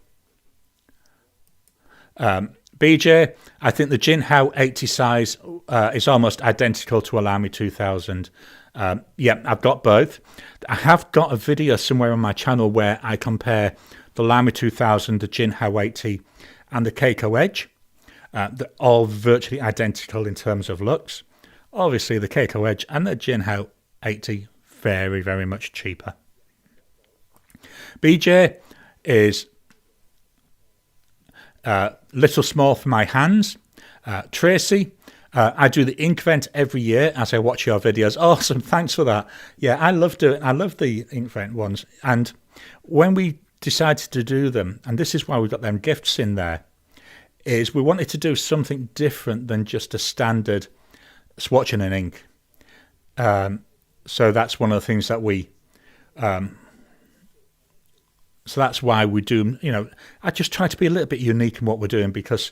BJ, I think the Jinhao 80 size is almost identical to a Lamy 2000. Yeah, I've got both. I have got a video somewhere on my channel where I compare the Lamy 2000, the Jinhao 80, and the Keiko Edge. They're all virtually identical in terms of looks. Obviously, the Keiko Edge and the Jinhao £4.80. Very, very much cheaper. BJ is little small for my hands. Tracy, I do the ink vent every year as I watch your videos. Awesome, thanks for that. Yeah, I love the ink vent ones. And when we decided to do them, and this is why we got them gifts in there, is we wanted to do something different than just a standard swatch and an ink. So that's one of the things that we so that's why we do, I just try to be a little bit unique in what we're doing, because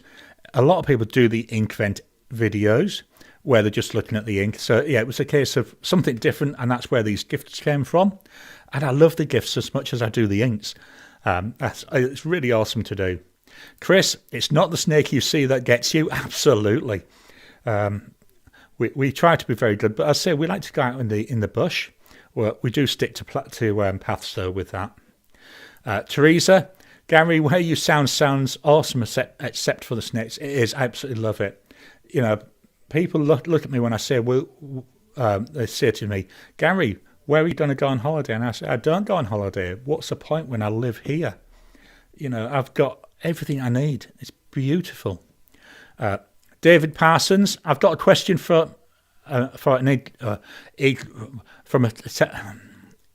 a lot of people do the ink vent videos where they're just looking at the ink. So yeah, it was a case of something different, and that's where these gifts came from. And I love the gifts as much as I do the inks. It's really awesome to do. Chris, it's not the snake you see that gets you. Absolutely. We try to be very good, but I say we like to go out in the bush. Well, we do stick to paths though with that. Teresa, Garry, where you sounds awesome, except for the snakes. It is. I absolutely love it. People look at me when I say, they say to me, Garry, where are you going to go on holiday? And I say, I don't go on holiday. What's the point when I live here? I've got everything I need. It's beautiful. David Parsons, I've got a question from an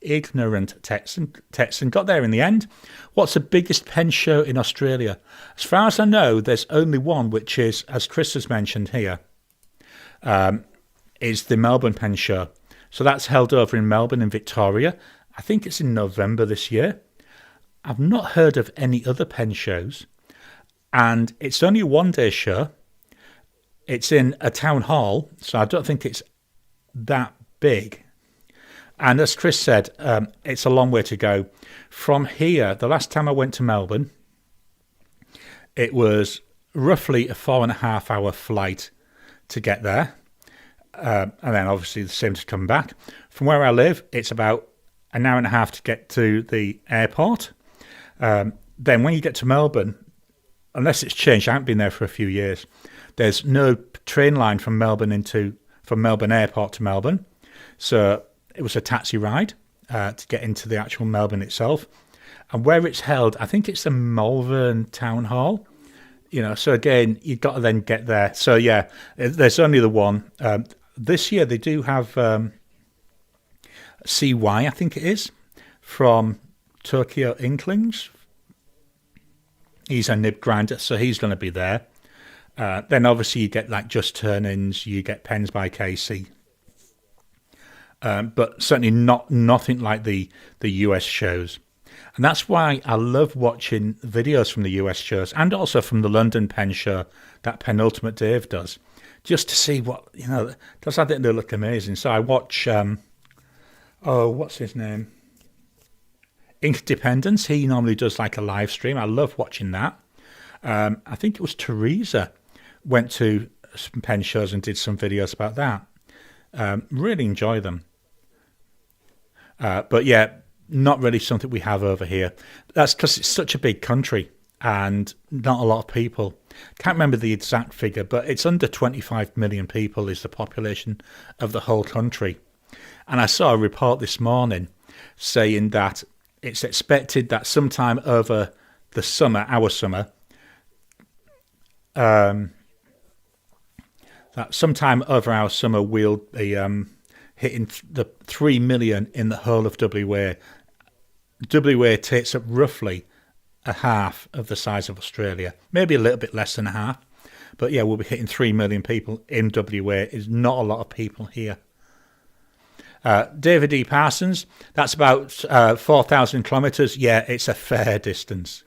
ignorant Texan. Got there in the end. What's the biggest pen show in Australia? As far as I know, there's only one, which is, as Chris has mentioned here, is the Melbourne Pen Show. So that's held over in Melbourne in Victoria. I think it's in November this year. I've not heard of any other pen shows, and it's only a one-day show. It's in a town hall, so I don't think it's that big. And as Chris said, it's a long way to go. From here, the last time I went to Melbourne, it was roughly a 4.5 hour flight to get there. And then obviously the same to come back. From where I live, it's about an hour and a half to get to the airport. Then when you get to Melbourne, unless it's changed, I haven't been there for a few years, there's no train line from Melbourne Airport to Melbourne. So it was a taxi ride to get into the actual Melbourne itself. And where it's held, I think it's the Malvern Town Hall. So again, you've got to then get there. So yeah, there's only the one. This year they do have CY, I think it is, from Tokyo Inklings. He's a nib grinder, so he's going to be there. Then obviously you get like Just Turn-ins, you get Pens by Casey. But certainly nothing like the US shows. And that's why I love watching videos from the US shows, and also from the London Pen Show that Penultimate Dave does, just to see what, does that look amazing. So I watch, what's his name? Ink Dependence. He normally does like a live stream. I love watching that. I think it was Teresa went to some pen shows and did some videos about that. Really enjoy them. But yeah, not really something we have over here. That's because it's such a big country and not a lot of people. Can't remember the exact figure, but it's under 25 million people is the population of the whole country. And I saw a report this morning saying that it's expected that sometime over the summer, our summer, that sometime over our summer we'll be hitting the 3 million in the whole of WA. WA takes up roughly a half of the size of Australia, maybe a little bit less than a half. But yeah, we'll be hitting 3 million people in WA. Is not a lot of people here. David E. Parsons, that's about 4,000 kilometres. Yeah, it's a fair distance.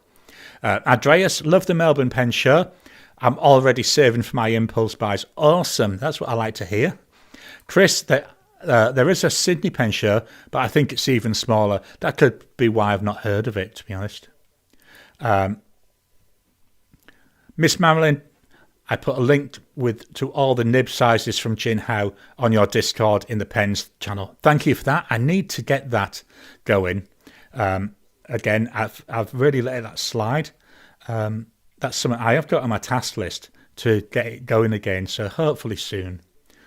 Andreas, love the Melbourne Pen Show. I'm already saving for my impulse buys. Awesome, that's what I like to hear. Chris, there is a Sydney Pen Show, but I think it's even smaller. That could be why I've not heard of it, to be honest. Miss Marilyn, I put a link to all the nib sizes from Jin Hao on your Discord in the Pens channel. Thank you for that. I need to get that going. Again, I've really let that slide. That's something I have got on my task list to get it going again. So hopefully soon.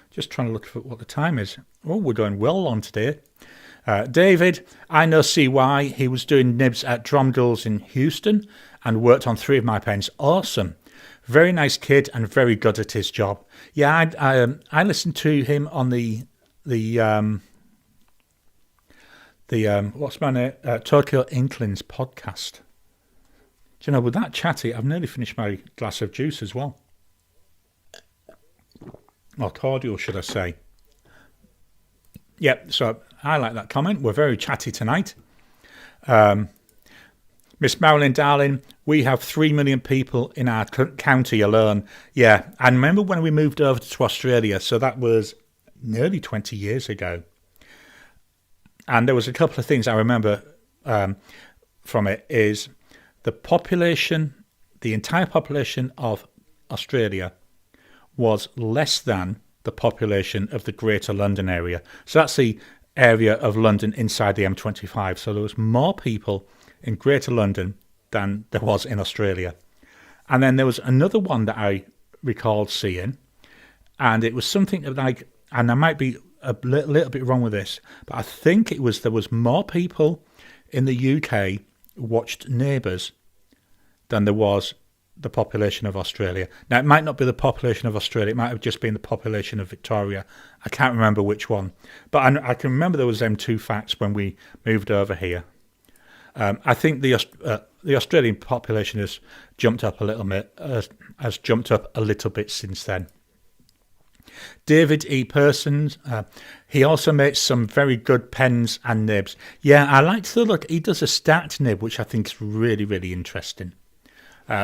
Just trying to look for what the time is. Oh, we're going well on today. David, I know CY. He was doing nibs at Dromdalls in Houston and worked on 3 of my pens. Awesome. Very nice kid and very good at his job. Yeah, I listened to him on the what's my name? Tokyo Inklings podcast. Do you know, with that chatty, I've nearly finished my glass of juice as well. Or cordial, should I say. Yep, so I like that comment. We're very chatty tonight. Miss Marilyn, darling, we have 3 million people in our county alone. Yeah, and remember when we moved over to Australia, so that was nearly 20 years ago. And there was a couple of things I remember from it is the population, the entire population of Australia was less than the population of the Greater London area. So that's the area of London inside the M25. So there was more people in Greater London than there was in Australia. And then there was another one that I recalled seeing, and it was something like, and I might be a little bit wrong with this, but I think there was more people in the UK who watched Neighbours than there was the population of Australia. Now, it might not be the population of Australia. It might have just been the population of Victoria. I can't remember which one. But I can remember there was them 2 facts when we moved over here. I think the Australian population has jumped up a little bit, has jumped up a little bit since then. David E. Persons, he also makes some very good pens and nibs. Yeah, I like to look. He does a stacked nib, which I think is really, really interesting.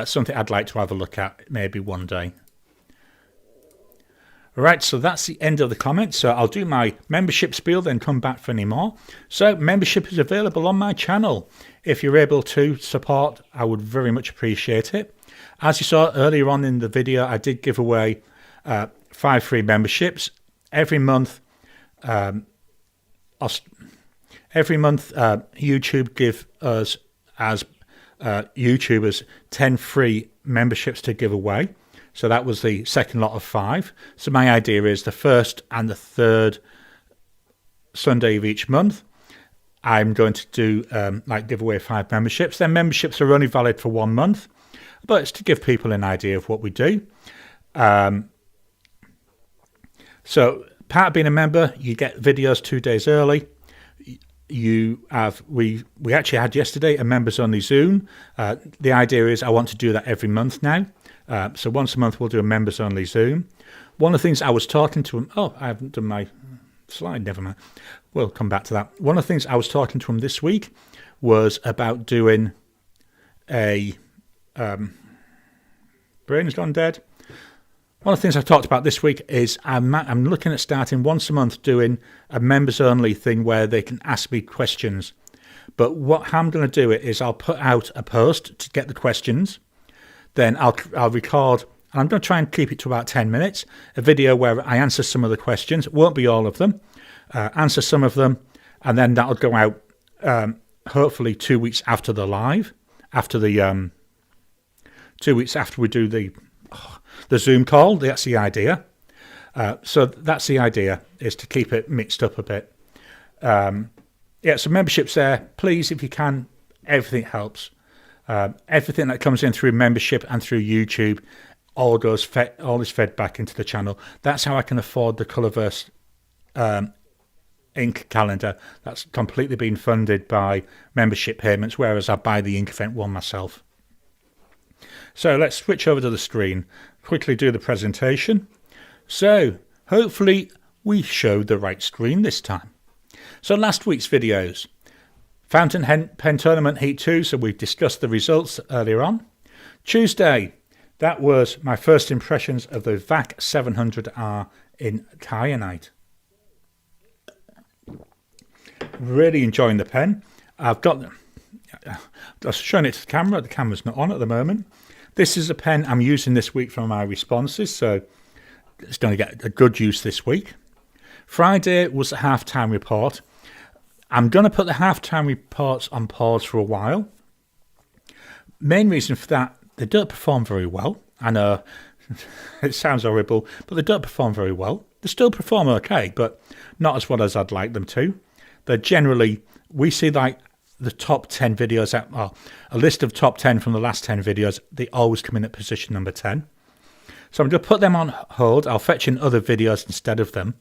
Something I'd like to have a look at maybe one day. Right, so that's the end of the comments. So I'll do my membership spiel, then come back for any more. So membership is available on my channel. If you're able to support, I would very much appreciate it. As you saw earlier on in the video, I did give away 5 free memberships. Every month, YouTube give us as YouTubers 10 free memberships to give away. So that was the second lot of 5. So my idea is the first and the third Sunday of each month, I'm going to do give away 5 memberships. Then memberships are only valid for 1 month, but it's to give people an idea of what we do. So part of being a member, you get videos 2 days early. We actually had yesterday a members only Zoom. The idea is I want to do that every month now. So once a month we'll do a members only Zoom. One of the things I was talking to him, I haven't done my slide, never mind. We'll come back to that. One of the things I was talking to him this week was about doing a brain's gone dead. One of the things I talked about this week is I'm looking at starting once a month doing a members only thing where they can ask me questions. But how I'm going to do it is I'll put out a post to get the questions. Then I'll record, and I'm going to try and keep it to about 10 minutes, a video where I answer some of the questions. It won't be all of them. Answer some of them, and then that'll go out hopefully 2 weeks after the live, after the 2 weeks after we do the Zoom call. That's the idea. So that's the idea, is to keep it mixed up a bit. So membership's there. Please, if you can, everything helps. Everything that comes in through membership and through YouTube, all is fed back into the channel. That's how I can afford the Colourverse ink calendar. That's completely been funded by membership payments, whereas I buy the ink event one myself. So let's switch over to the screen, quickly do the presentation. So hopefully we showed the right screen this time. So last week's videos. Fountain Pen Tournament Heat 2, so we've discussed the results earlier on. Tuesday, that was my first impressions of the VAC 700R in kyanite. Really enjoying the pen. I was showing it to the camera's not on at the moment. This is a pen I'm using this week for my responses, so it's going to get a good use this week. Friday was the half-time report. I'm going to put the half-time reports on pause for a while. Main reason for that, they don't perform very well. I know It sounds horrible, but they don't perform very well. They still perform okay, but not as well as I'd like them to. They're generally, we see like the top 10 videos, a list of top 10 from the last 10 videos, they always come in at position number 10. So I'm going to put them on hold. I'll fetch in other videos instead of them.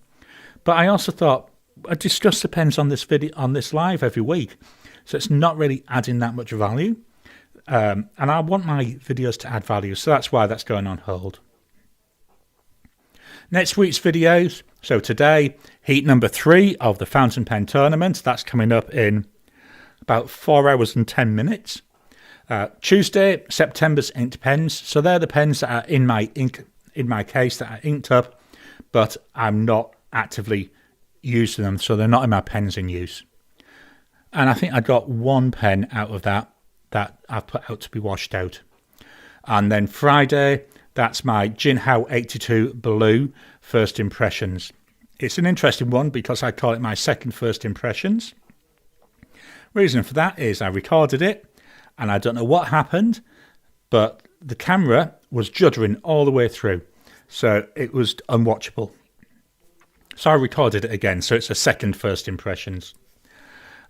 But I also thought, it just depends on this video, on this live every week. So it's not really adding that much value. And I want my videos to add value. So that's why that's going on hold. Next week's videos. So today, heat number 3 of the fountain pen tournament. That's coming up in about 4 hours and 10 minutes. Tuesday, September's inked pens. So they're the pens that are in my case that are inked up, but I'm not actively using them, so they're not in my pens in use. And I think I got one pen out of that I've put out to be washed out. And then Friday, that's my Jinhao 82 Blue First Impressions. It's an interesting one because I call it my second First Impressions. Reason for that is I recorded it and I don't know what happened, but the camera was juddering all the way through. So it was unwatchable. So I recorded it again. So it's a second First Impressions.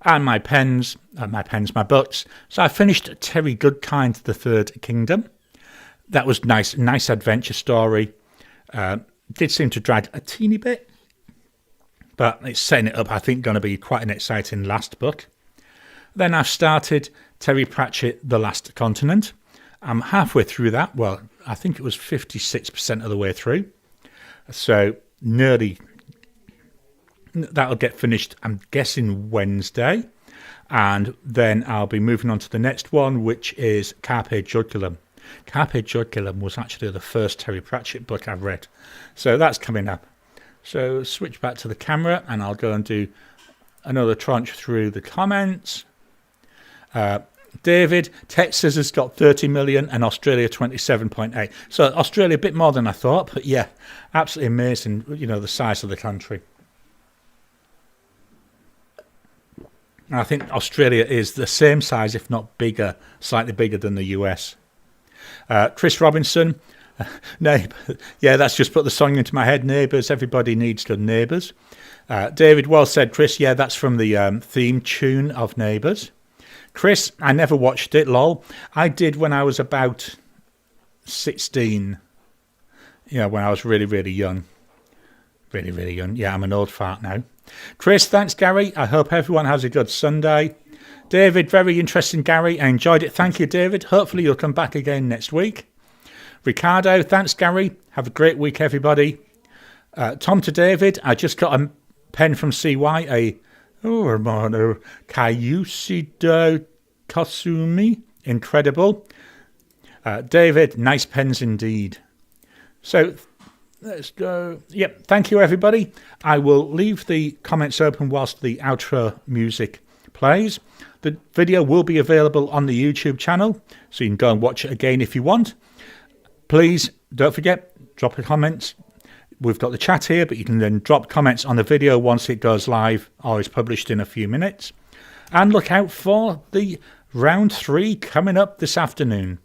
And my books. So I finished Terry Goodkind, The Third Kingdom. That was nice adventure story. Did seem to drag a teeny bit, but it's setting it up, I think, going to be quite an exciting last book. Then I've started Terry Pratchett, The Last Continent. I'm halfway through that. Well, I think it was 56% of the way through. So nearly, that'll get finished, I'm guessing, Wednesday. And then I'll be moving on to the next one, which is Carpe Joculum. Carpe Joculum was actually the first Terry Pratchett book I've read. So that's coming up. So switch back to the camera and I'll go and do another tranche through the comments. David, Texas has got 30 million and Australia 27.8. So Australia a bit more than I thought, but yeah, absolutely amazing, the size of the country. And I think Australia is the same size, if not bigger, slightly bigger than the US. Chris Robinson, Neighbour. Yeah, that's just put the song into my head. Neighbours, everybody needs good neighbours. David, well said, Chris. Yeah, that's from the theme tune of Neighbours. Chris, I never watched it, lol. I did when I was about 16. Yeah, when I was really, really young. Really, really young. Yeah, I'm an old fart now. Chris, thanks, Gary. I hope everyone has a good Sunday. David, very interesting, Gary. I enjoyed it. Thank you, David. Hopefully you'll come back again next week. Ricardo, thanks, Gary. Have a great week, everybody. Tom to David, I just got a pen from CY, Hermano Kayusido Kosumi. Incredible. David, nice pens indeed. So let's go. Yep, thank you, everybody. I will leave the comments open whilst the outro music plays. The video will be available on the YouTube channel, so you can go and watch it again if you want. Please don't forget, drop a comment. We've got the chat here, but you can then drop comments on the video once it goes live or is published in a few minutes. And look out for the round 3 coming up this afternoon.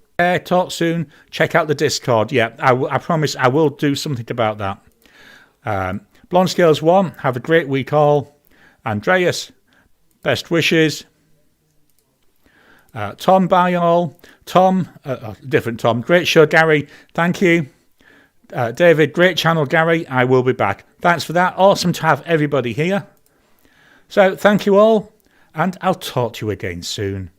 Talk soon. Check out the Discord. Yeah, I promise I will do something about that. Blonde Scales 1, have a great week all. Andreas, best wishes. Tom, bye all. Tom, different Tom. Great show, Gary. Thank you. David, great channel, Gary. I will be back. Thanks for that. Awesome to have everybody here. So thank you all, and I'll talk to you again soon.